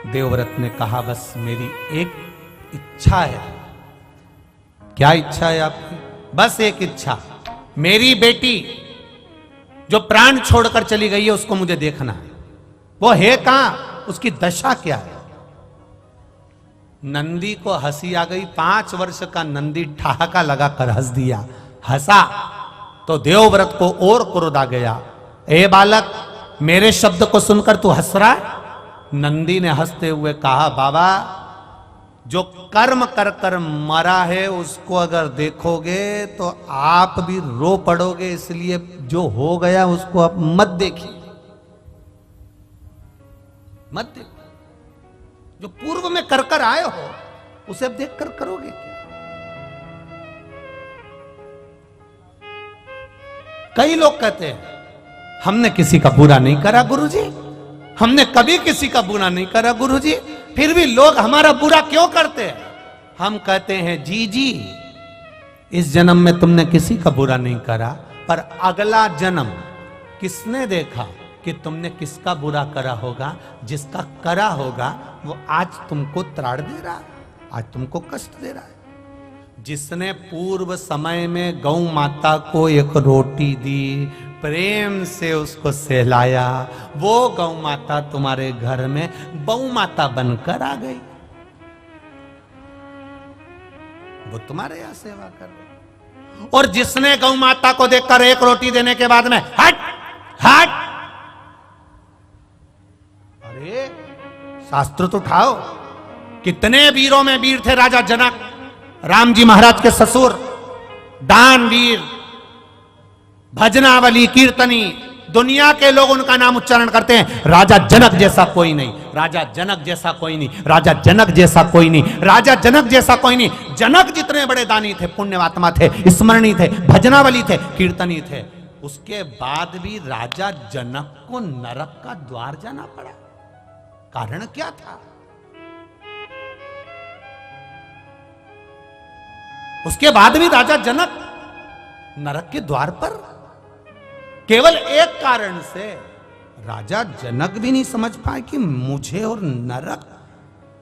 देवव्रत ने कहा, बस मेरी एक इच्छा है। क्या इच्छा है आपकी? बस एक इच्छा, मेरी बेटी जो प्राण छोड़कर चली गई है उसको मुझे देखना है। वो है कहां? उसकी दशा क्या है? नंदी को हंसी आ गई। 5 वर्ष का नंदी ठहाका लगाकर हंस दिया। हंसा तो देवव्रत को और क्रोध आ गया। ए बालक, मेरे शब्द को सुनकर तू हंस रहा है? नंदी ने हंसते हुए कहा, बाबा जो कर्म कर कर मरा है उसको अगर देखोगे तो आप भी रो पड़ोगे, इसलिए जो हो गया उसको आप मत देखिए, मत देखो। जो पूर्व में कर कर आए हो उसे अब देख कर करोगे क्या? कई लोग कहते हैं हमने किसी का बुरा नहीं करा गुरुजी, हमने कभी किसी का बुरा नहीं करा गुरुजी, फिर भी लोग हमारा बुरा क्यों करते हैं? हम कहते हैं जी जी, इस जन्म में तुमने किसी का बुरा नहीं करा, पर अगला जन्म किसने देखा कि तुमने किसका बुरा करा होगा? जिसका करा होगा वो आज तुमको त्राड़ दे रहा है, आज तुमको कष्ट दे रहा है। जिसने पूर्व समय में गौ माता को एक रोटी दी, प्रेम से उसको सहलाया, वो गौ माता तुम्हारे घर में गौ माता बनकर आ गई। वो तुम्हारे यहां सेवा कर रही। और जिसने गौ माता को देखकर एक रोटी देने के बाद में हट हट, अरे शास्त्र तो उठाओ, कितने वीरों में वीर थे राजा जनक, राम जी महाराज के ससुर, दानवीर, भजनावली, कीर्तनी, दुनिया के लोग उनका नाम उच्चारण करते हैं। राजा जनक जैसा कोई नहीं, राजा जनक जैसा कोई नहीं, राजा जनक जैसा कोई नहीं, राजा जनक जैसा कोई नहीं। जनक जितने बड़े दानी थे, पुण्यवात्मा थे, स्मरणी थे, भजनावली थे, कीर्तनी थे, उसके बाद भी राजा जनक को नरक का द्वार जाना पड़ा। कारण क्या था? उसके बाद भी राजा जनक नरक के द्वार पर, केवल एक कारण से। राजा जनक भी नहीं समझ पाए कि मुझे और नरक,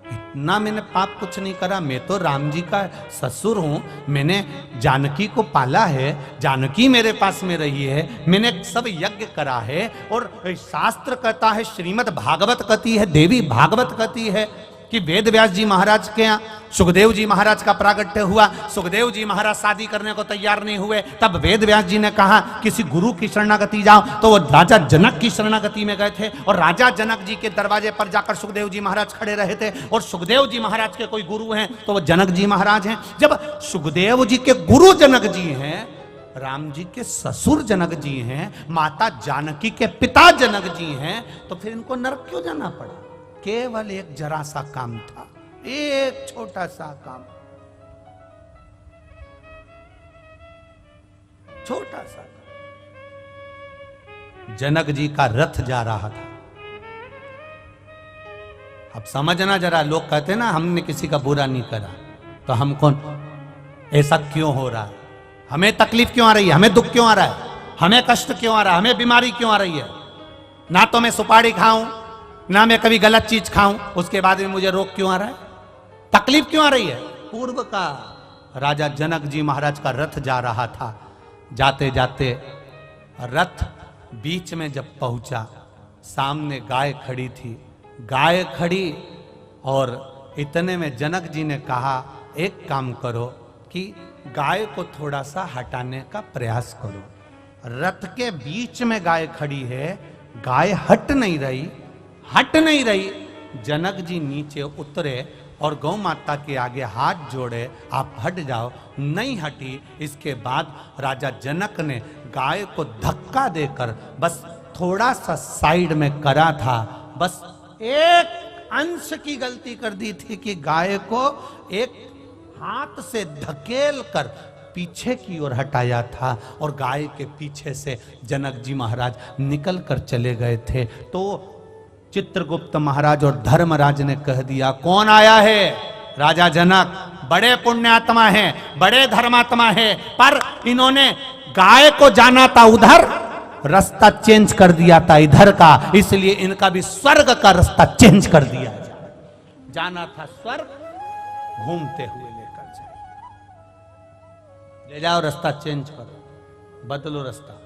इतना मैंने पाप कुछ नहीं करा, मैं तो राम जी का ससुर हूं, मैंने जानकी को पाला है, जानकी मेरे पास में रही है, मैंने सब यज्ञ करा है, और शास्त्र कहता है, श्रीमद् भागवत कहती है, देवी भागवत कहती है कि वेद व्यास जी महाराज के यहाँ सुखदेव जी महाराज का प्रागट्य हुआ। सुखदेव जी महाराज शादी करने को तैयार नहीं हुए, तब वेद व्यास जी ने कहा किसी गुरु की शरणागति जाओ, तो वो राजा जनक की शरणागति में गए थे, और राजा जनक जी के दरवाजे पर जाकर सुखदेव जी महाराज खड़े रहे थे। और सुखदेव जी महाराज के कोई गुरु हैं तो वो जनक जी महाराज हैं। जब सुखदेव जी के गुरु जनक जी हैं, राम जी के ससुर जनक जी हैं, माता जानकी के पिता जनक जी हैं, तो फिर इनको नरक क्यों जाना पड़ा? केवल एक जरा सा काम था, एक छोटा सा काम, छोटा सा काम। जनक जी का रथ जा रहा था। अब समझना जरा, लोग कहते ना हमने किसी का बुरा नहीं करा, तो हम कौन? ऐसा क्यों हो रहा है? हमें तकलीफ क्यों आ रही है? हमें दुख क्यों आ रहा है? हमें कष्ट क्यों आ रहा है? हमें बीमारी क्यों आ रही है? ना तो मैं सुपारी खाऊं, ना मैं कभी गलत चीज खाऊं, उसके बाद में मुझे रोग क्यों आ रहा है? तकलीफ क्यों आ रही है? पूर्व का राजा जनक जी महाराज का रथ जा रहा था। जाते जाते रथ बीच में जब पहुंचा, सामने गाय खड़ी थी। गाय खड़ी, और इतने में जनक जी ने कहा एक काम करो कि गाय को थोड़ा सा हटाने का प्रयास करो। रथ के बीच में गाय खड़ी है, गाय हट नहीं रही, हट नहीं रही। जनक जी नीचे उतरे और गौ माता के आगे हाथ जोड़े, आप हट जाओ। नहीं हटी। इसके बाद राजा जनक ने गाय को धक्का देकर बस थोड़ा सा साइड में करा था, बस एक अंश की गलती कर दी थी कि गाय को एक हाथ से धकेल कर पीछे की ओर हटाया था, और गाय के पीछे से जनक जी महाराज निकल कर चले गए थे। तो चित्रगुप्त महाराज और धर्मराज ने कह दिया, कौन आया है? राजा जनक। बड़े पुण्यात्मा हैं, बड़े धर्मात्मा हैं, पर इन्होंने गाय को जाना था उधर, रास्ता चेंज कर दिया था इधर का, इसलिए इनका भी स्वर्ग का रास्ता चेंज कर दिया। जाना था स्वर्ग, घूमते हुए लेकर जाए, ले जाओ, रास्ता चेंज करो, बदलो रास्ता।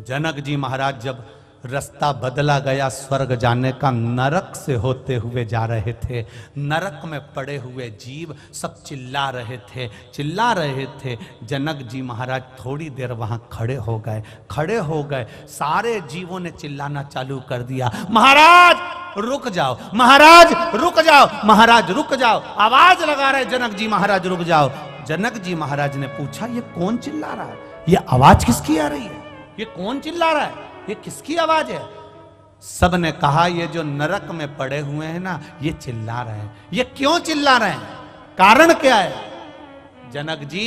जनक जी महाराज जब रास्ता बदला गया स्वर्ग जाने का, नरक से होते हुए जा रहे थे। नरक में पड़े हुए जीव सब चिल्ला रहे थे, चिल्ला रहे थे। जनक जी महाराज थोड़ी देर वहां खड़े हो गए, खड़े हो गए। सारे जीवों ने चिल्लाना चालू कर दिया, महाराज रुक जाओ, महाराज रुक जाओ, महाराज रुक जाओ। आवाज लगा रहे जनक जी महाराज रुक जाओ। जनक जी महाराज ने पूछा, ये कौन चिल्ला रहा है? ये आवाज किसकी आ रही है? ये कौन चिल्ला रहा है? ये किसकी आवाज है? सब ने कहा, ये जो नरक में पड़े हुए हैं ना, ये चिल्ला रहे हैं। ये क्यों चिल्ला रहे हैं? कारण क्या है? जनक जी,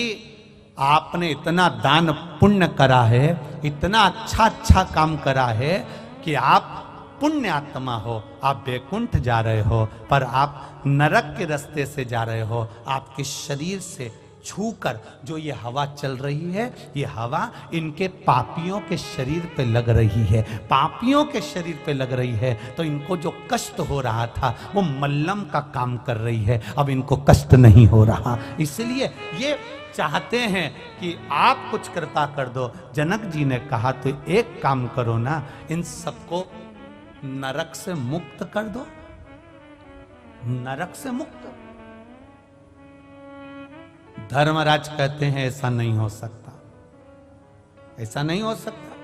आपने इतना दान पुण्य करा है, इतना अच्छा काम करा है कि आप पुण्य आत्मा हो, आप वैकुंठ जा रहे हो, पर आप नरक के रास्ते से जा रहे हो। आपके शरीर से छूकर जो ये हवा चल रही है, ये हवा इनके पापियों के शरीर पे लग रही है, पापियों के शरीर पे लग रही है, तो इनको जो कष्ट हो रहा था वो मल्लम का काम कर रही है, अब इनको कष्ट नहीं हो रहा। इसलिए ये चाहते हैं कि आप कुछ कृपा कर दो। जनक जी ने कहा तो एक काम करो ना, इन सबको नरक से मुक्त कर दो, नरक से मुक्त। धर्मराज कहते हैं ऐसा नहीं हो सकता, ऐसा नहीं हो सकता।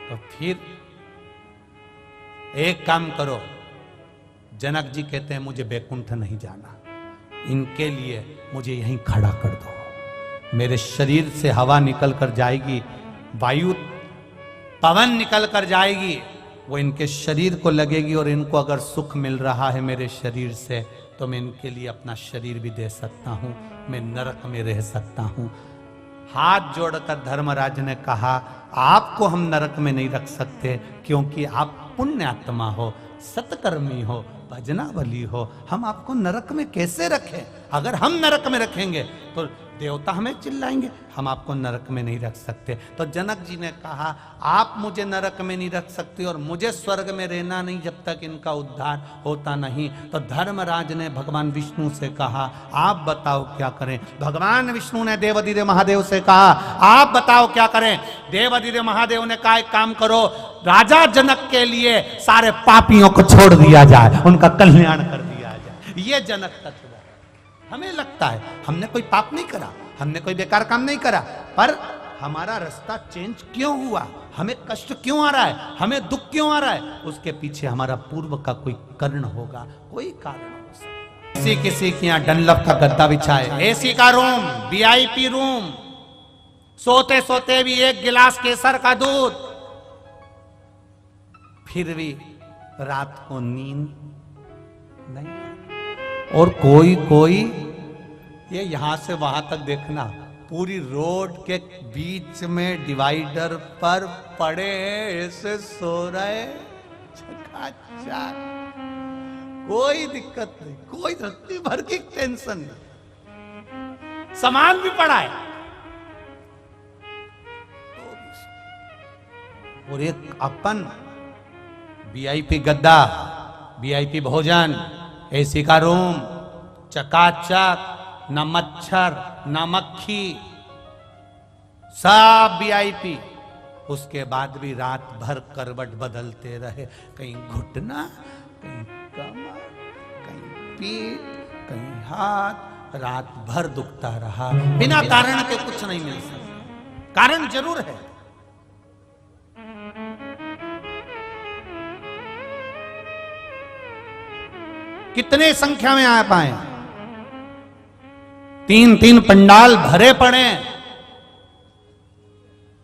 तो फिर एक काम करो, जनक जी कहते हैं मुझे बैकुंठ नहीं जाना, इनके लिए मुझे यहीं खड़ा कर दो। मेरे शरीर से हवा निकल कर जाएगी, वायु पवन निकल कर जाएगी, वो इनके शरीर को लगेगी, और इनको अगर सुख मिल रहा है मेरे शरीर से तो मैं इनके लिए अपना शरीर भी दे सकता हूं, मैं नरक में रह सकता हूं। हाथ जोड़कर धर्मराज ने कहा आपको हम नरक में नहीं रख सकते, क्योंकि आप पुण्यात्मा हो, सत्कर्मी हो, भजनावली हो, हम आपको नरक में कैसे रखें? अगर हम नरक में रखेंगे तो देवता हमें चिल्लाएंगे, हम आपको नरक में नहीं रख सकते। तो जनक जी ने कहा आप मुझे नरक में नहीं रख सकते और मुझे स्वर्ग में रहना नहीं जब तक इनका उद्धार होता नहीं। तो धर्मराज ने भगवान विष्णु से कहा आप बताओ क्या करें। भगवान विष्णु ने देवाधिदेव महादेव से कहा आप बताओ क्या करें। देवाधिदेव महादेव ने कहा एक काम करो, राजा जनक के लिए सारे पापियों को छोड़ दिया जाए, उनका कल्याण कर दिया जाए। ये जनक तत्व हमें लगता है हमने कोई पाप नहीं करा, हमने कोई बेकार काम नहीं करा, पर हमारा रास्ता चेंज क्यों हुआ, हमें कष्ट क्यों आ रहा है, हमें दुख क्यों आ रहा है, उसके पीछे हमारा पूर्व का कोई कारण होगा, कोई कारण हो सकता है। किसी के यहाँ डनलप का गद्दा बिछाए, एसी का रूम, वीआईपी रूम, सोते सोते भी एक गिलास केसर का दूध, फिर भी रात को नींद नहीं। और कोई कोई ये यहां से वहां तक देखना, पूरी रोड के बीच में डिवाइडर पर पड़े हैं, ऐसे सो रहे, चकाचक, कोई दिक्कत नहीं, कोई रत्ती भर की टेंशन नहीं, सामान भी पड़ा है। और एक अपन वीआईपी गद्दा, वीआईपी भोजन, एसी का रूम, चकाचक, न मच्छर न मक्खी, सब वीआईपी। उसके बाद भी रात भर करवट बदलते रहे, कहीं घुटना, कहीं कमर, कहीं पीठ, कहीं हाथ, रात भर दुखता रहा, बिना कारण के कुछ नहीं मिल सकता। कारण जरूर है। कितने संख्या में आ पाए, 3-3 पंडाल भरे पड़े,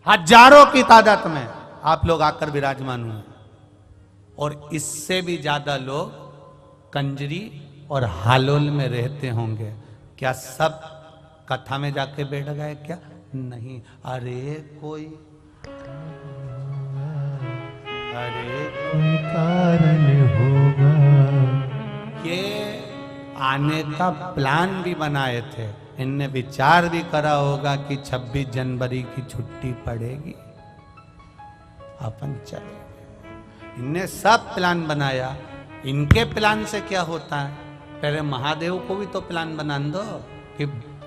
हजारों की तादाद में आप लोग आकर विराजमान हुए, और इससे भी ज्यादा लोग कंजरी और हालोल में रहते होंगे। क्या सब कथा में जाके बैठ गए? क्या नहीं। अरे कोई कारण होगा। ये आने का प्लान भी बनाए थे, इनने विचार भी करा होगा कि 26 जनवरी की छुट्टी पड़ेगी, अपन चले। इनने सब प्लान बनाया। इनके प्लान से क्या होता है, पहले महादेव को भी तो प्लान बना दो कि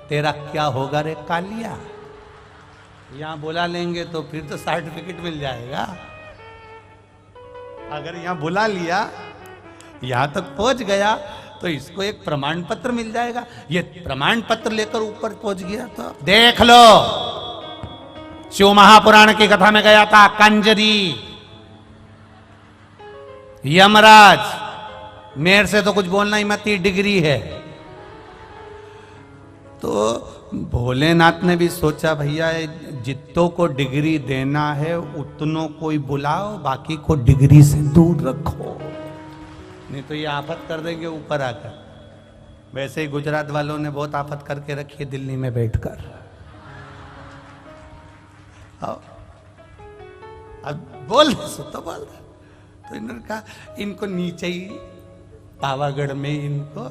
तेरा क्या होगा रे कालिया। यहां बुला लेंगे तो फिर तो सर्टिफिकेट मिल जाएगा। अगर यहां बुला लिया, यहां तक पहुंच गया, तो इसको एक प्रमाण पत्र मिल जाएगा। ये प्रमाण पत्र लेकर ऊपर पहुंच गया तो देख लो, शिव महापुराण की कथा में गया था कंजरी, यमराज, मेरे से तो कुछ बोलना ही मत, डिग्री है। तो भोलेनाथ ने भी सोचा भैया जितनों को डिग्री देना है उतनों को ही बुलाओ, बाकी को डिग्री से दूर रखो, नहीं तो ये आफत कर देंगे ऊपर आकर। वैसे ही गुजरात वालों ने बहुत आफत करके रखी है दिल्ली में बैठकर। अब बोल तो बोल, तो इन्होंने कहा इनको नीचे ही पावागढ़ में इनको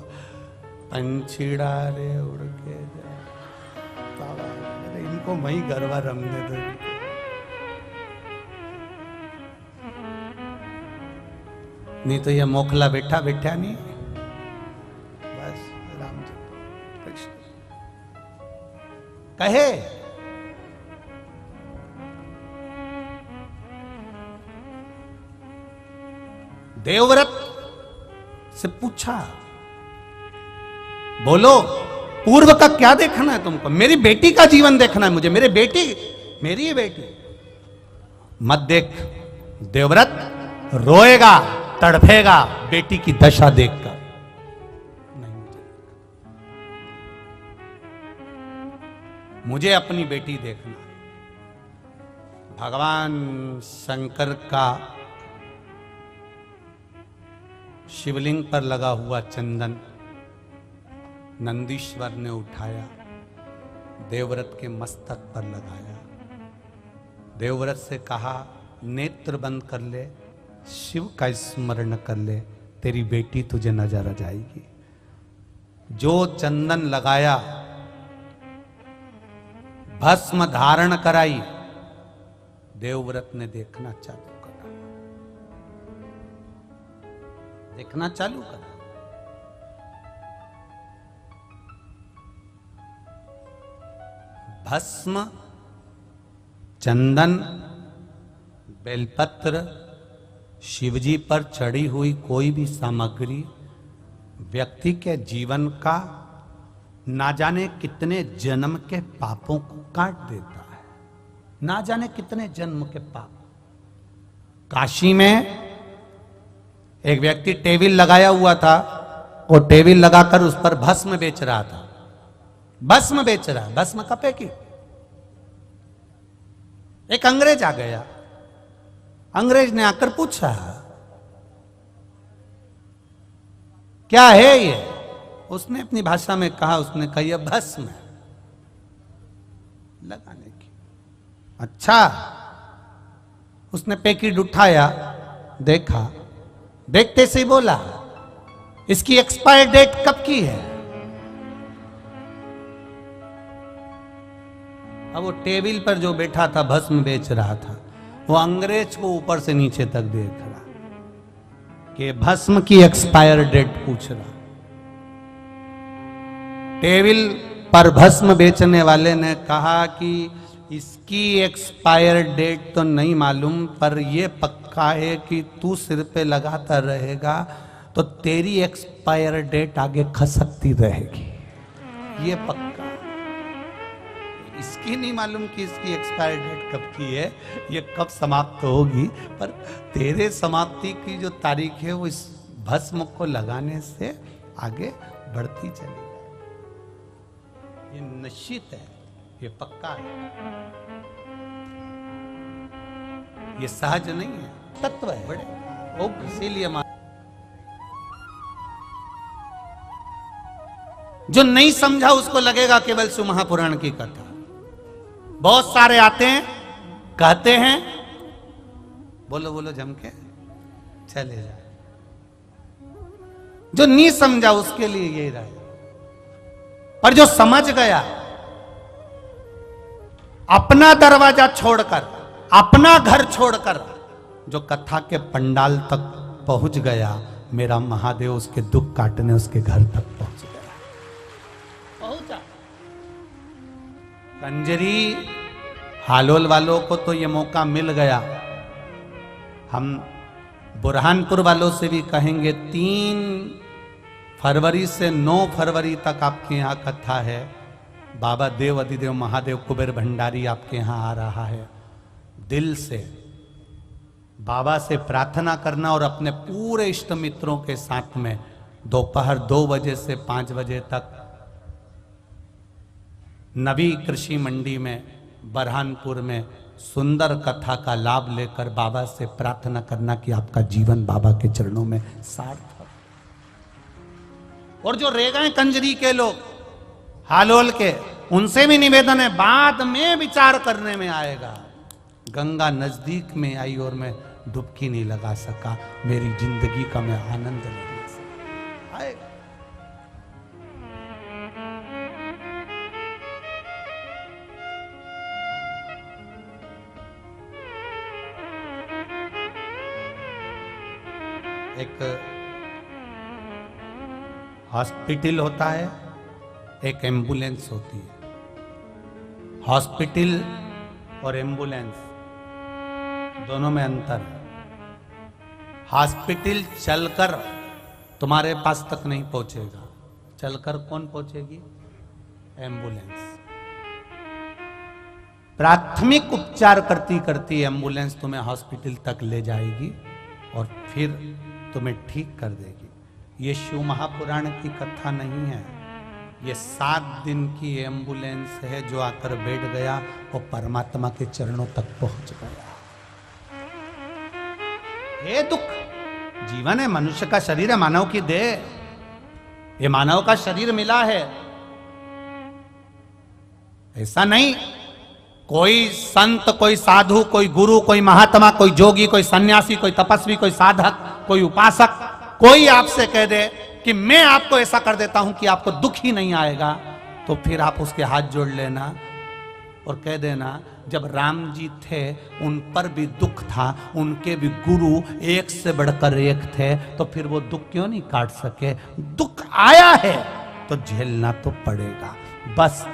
पंछीड़ा रे उड़ के जाए। को मई गरबा रमने दो। नहीं तो ये मोखला बैठा बैठा नहीं, बस राम जी कृष्ण कहे। देवव्रत से पूछा, बोलो पूर्व का क्या देखना है तुमको? मेरी बेटी का जीवन देखना है मुझे, मेरी ही बेटी। मत देख, देवव्रत रोएगा, तड़फेगा बेटी की दशा देखकर। नहीं, मुझे अपनी बेटी देखना। भगवान शंकर का शिवलिंग पर लगा हुआ चंदन नंदीश्वर ने उठाया, देवव्रत के मस्तक पर लगाया। देवव्रत से कहा, नेत्र बंद कर ले, शिव का स्मरण कर ले, तेरी बेटी तुझे नजर आ जाएगी। जो चंदन लगाया, भस्म धारण कराई, देवव्रत ने देखना चालू करा, देखना चालू करा। भस्म, चंदन, बेलपत्र, शिवजी पर चढ़ी हुई कोई भी सामग्री व्यक्ति के जीवन का ना जाने कितने जन्म के पापों को काट देता है। ना जाने कितने जन्म के पाप। काशी में एक व्यक्ति टेबल लगाया हुआ था, वो टेबल लगाकर उस पर भस्म बेच रहा था। भस्म बेच रहा, भस्म कपे की। एक अंग्रेज आ गया, अंग्रेज ने आकर पूछा, क्या है ये? उसने अपनी भाषा में कहा, उसने कहा यह भस्म है लगाने की। अच्छा, उसने पैकेट उठाया, देखा, देखते से ही बोला, इसकी एक्सपायर डेट कब की है? अब वो टेबल पर जो बैठा था भस्म बेच रहा था, वो अंग्रेज को ऊपर से नीचे तक देख रहा कि भस्म की एक्सपायर डेट पूछ रहा। टेबल पर भस्म बेचने वाले ने कहा कि इसकी एक्सपायर डेट तो नहीं मालूम, पर यह पक्का है कि तू सिर पे लगाता रहेगा तो तेरी एक्सपायर डेट आगे खसकती रहेगी, ये पक्का। इसकी नहीं मालूम कि इसकी एक्सपायर डेट कब की है, ये कब समाप्त होगी, पर तेरे समाप्ति की जो तारीख है वो इस भस्म को लगाने से आगे बढ़ती चली जाए। ये निश्चित है, ये पक्का है, ये सहज नहीं है, तत्व है बड़े। वो इसीलिए जो नहीं समझा उसको लगेगा केवल शिव महापुराण की कथा। बहुत सारे आते हैं, कहते हैं, बोलो बोलो जम के चले जाए। जो नहीं समझा उसके लिए यही रहा, पर जो समझ गया, अपना दरवाजा छोड़कर, अपना घर छोड़कर जो कथा के पंडाल तक पहुंच गया, मेरा महादेव उसके दुख काटने उसके घर तक पहुंच गया, पहुंचा। कंजरी हालोल वालों को तो ये मौका मिल गया। हम बुरहानपुर वालों से भी कहेंगे, 3 फरवरी से 9 फरवरी तक आपके यहाँ कथा है। बाबा देव अधिदेव महादेव कुबेर भंडारी आपके यहाँ आ रहा है। दिल से बाबा से प्रार्थना करना और अपने पूरे इष्ट मित्रों के साथ में दोपहर 2 बजे से 5 बजे तक नवी कृषि मंडी में बरहानपुर में सुंदर कथा का लाभ लेकर बाबा से प्रार्थना करना कि आपका जीवन बाबा के चरणों में सार्थक। और जो रह गए कंजरी के लोग, हालोल के, उनसे भी निवेदन है, बाद में विचार करने में आएगा। गंगा नजदीक में आई और मैं डुबकी नहीं लगा सका, मेरी जिंदगी का मैं आनंद नहीं ले सका। आएगा। एक हॉस्पिटल होता है, एक एम्बुलेंस होती है। हॉस्पिटल और एम्बुलेंस दोनों में अंतर है। हॉस्पिटल चलकर तुम्हारे पास तक नहीं पहुंचेगा, चलकर कौन पहुंचेगी? एम्बुलेंस। प्राथमिक उपचार करती करती एम्बुलेंस तुम्हें हॉस्पिटल तक ले जाएगी और फिर तुम्हें ठीक कर देगी। ये शिव महापुराण की कथा नहीं है, ये 7 दिन की एम्बुलेंस है। जो आकर बैठ गया वो परमात्मा के चरणों तक पहुंच गया। ये दुख जीवन है, मनुष्य का शरीर है, मानव की देह, ये मानव का शरीर मिला है। ऐसा नहीं कोई संत, कोई साधु, कोई गुरु, कोई महात्मा, कोई जोगी, कोई सन्यासी, कोई तपस्वी, कोई साधक, कोई उपासक, कोई आपसे कह दे कि मैं आपको ऐसा कर देता हूं कि आपको दुख ही नहीं आएगा, तो फिर आप उसके हाथ जोड़ लेना और कह देना जब राम जी थे उन पर भी दुख था, उनके भी गुरु एक से बढ़कर एक थे, तो फिर वो दुख क्यों नहीं काट सके? दुख आया है तो झेलना तो पड़ेगा। बस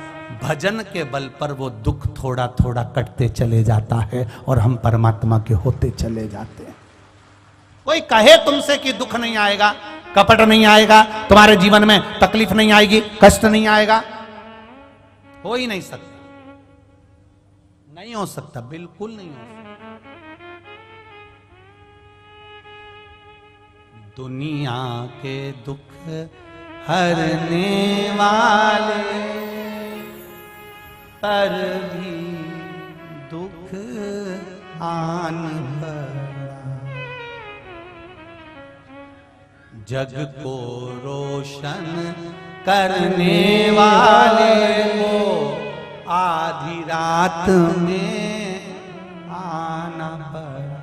भजन के बल पर वो दुख थोड़ा थोड़ा कटते चले जाता है और हम परमात्मा के होते चले जाते हैं। कोई कहे तुमसे कि दुख नहीं आएगा, कपट नहीं आएगा, तुम्हारे जीवन में तकलीफ नहीं आएगी, कष्ट नहीं आएगा, हो ही नहीं सकता, नहीं हो सकता, बिल्कुल नहीं हो सकता। दुनिया के दुख हरने वाले पर भी दुख आन पड़ा, जग को रोशन करने वाले को आधी रात में आना पड़ा।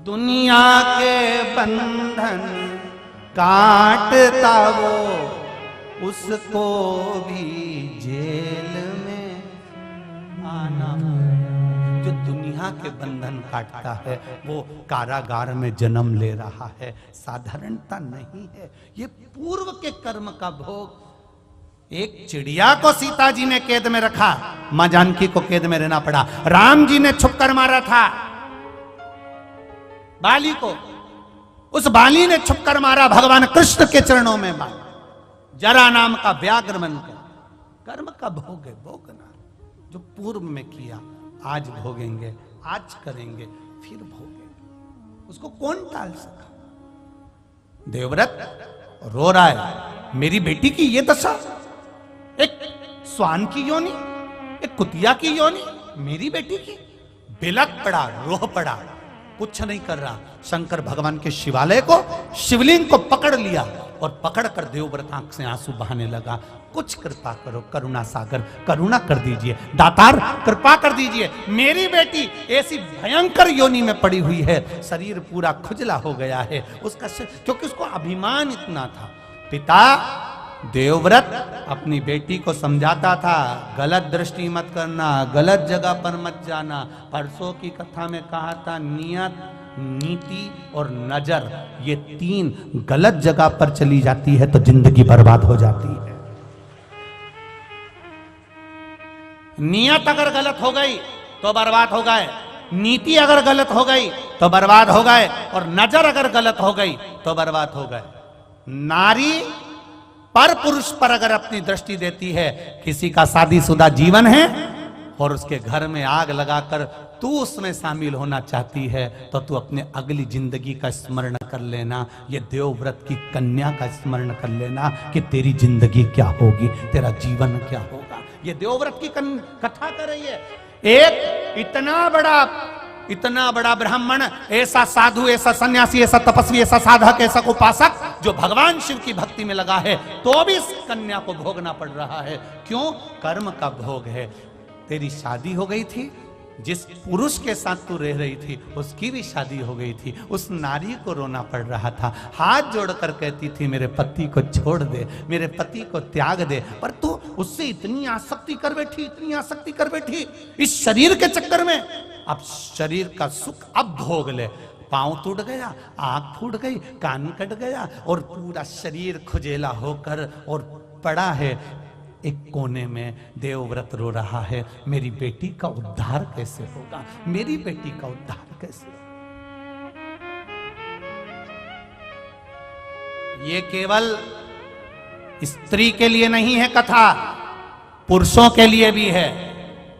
दुनिया के बंधन काटता वो, उसको भी जेल में आना पड़ा। जो दुनिया के बंधन काटता है वो कारागार में जन्म ले रहा है, साधारणता नहीं है, ये पूर्व के कर्म का भोग। एक चिड़िया को सीता जी ने कैद में रखा, मां जानकी को कैद में रहना पड़ा। राम जी ने छुपकर मारा था बाली को, उस बाली ने छुपकर मारा, भगवान कृष्ण के चरणों में मारा। जरा नाम का व्याघ्र बनकर कर्म का भोग है, भोगना जो पूर्व में किया आज भोगेंगे, आज करेंगे, फिर भोगेंगे, उसको कौन टाल सका? देवव्रत रो रहा है, मेरी बेटी की ये दशा, एक स्वान की योनि, एक कुतिया की योनि, मेरी बेटी की। बिलक पड़ा, रोह पड़ा, कुछ नहीं कर रहा। शंकर भगवान के शिवालय को, शिवलिंग को पकड़ लिया और पकड़कर देवव्रत आंख से आंसू बहाने लगा। कुछ कृपा करो, करुणा सागर, करुणा कर दीजिए, दातार कृपा कर दीजिए, मेरी बेटी ऐसी भयंकर योनि में पड़ी हुई है, शरीर पूरा खुजला हो गया है उसका, क्योंकि उसको अभिमान इतना था। पिता देवव्रत अपनी बेटी को समझाता था, गलत दृष्टि मत करना, गलत जगह पर मत जाना। परसों की कथा में कहा था, नियत, नीति और नजर, ये 3 गलत जगह पर चली जाती है तो जिंदगी बर्बाद हो जाती है। नियत अगर गलत हो गई तो बर्बाद हो गए, नीति अगर गलत हो गई तो बर्बाद हो गए, और नजर अगर गलत हो गई तो बर्बाद हो गए। नारी पर पुरुष पर अगर अपनी दृष्टि देती है, किसी का शादीशुदा जीवन है और उसके घर में आग लगाकर तू उसमें शामिल होना चाहती है, तो तू अपने अगली जिंदगी का स्मरण कर लेना, ये देवव्रत की कन्या का स्मरण कर लेना कि तेरी जिंदगी क्या होगी, तेरा जीवन क्या होगा। ये देवव्रत की कथा कर रही है। एक इतना बड़ा ब्राह्मण, ऐसा साधु, ऐसा सन्यासी, ऐसा तपस्वी, ऐसा साधक, ऐसा उपासक जो भगवान शिव की भक्ति में लगा है, तो भी इस कन्या को भोगना पड़ रहा है। क्यों? कर्म का भोग है। तेरी शादी हो गई थी, जिस पुरुष के साथ तू रह रही थी उसकी भी शादी हो गई थी, उस नारी को रोना पड़ रहा था, हाथ जोड़कर कहती थी मेरे पति को छोड़ दे, मेरे पति को त्याग दे, पर तू उससे इतनी आसक्ति कर बैठी, इतनी आसक्ति कर बैठी इस शरीर के चक्कर में। अब शरीर का सुख अब भोग ले, पांव टूट गया, आंख फूट गई, कान कट गया और पूरा शरीर खुजेला होकर और पड़ा है एक कोने में। देवव्रत रो रहा है, मेरी बेटी का उद्धार कैसे होगा, मेरी बेटी का उद्धार कैसे होगा। ये केवल स्त्री के लिए नहीं है कथा, पुरुषों के लिए भी है।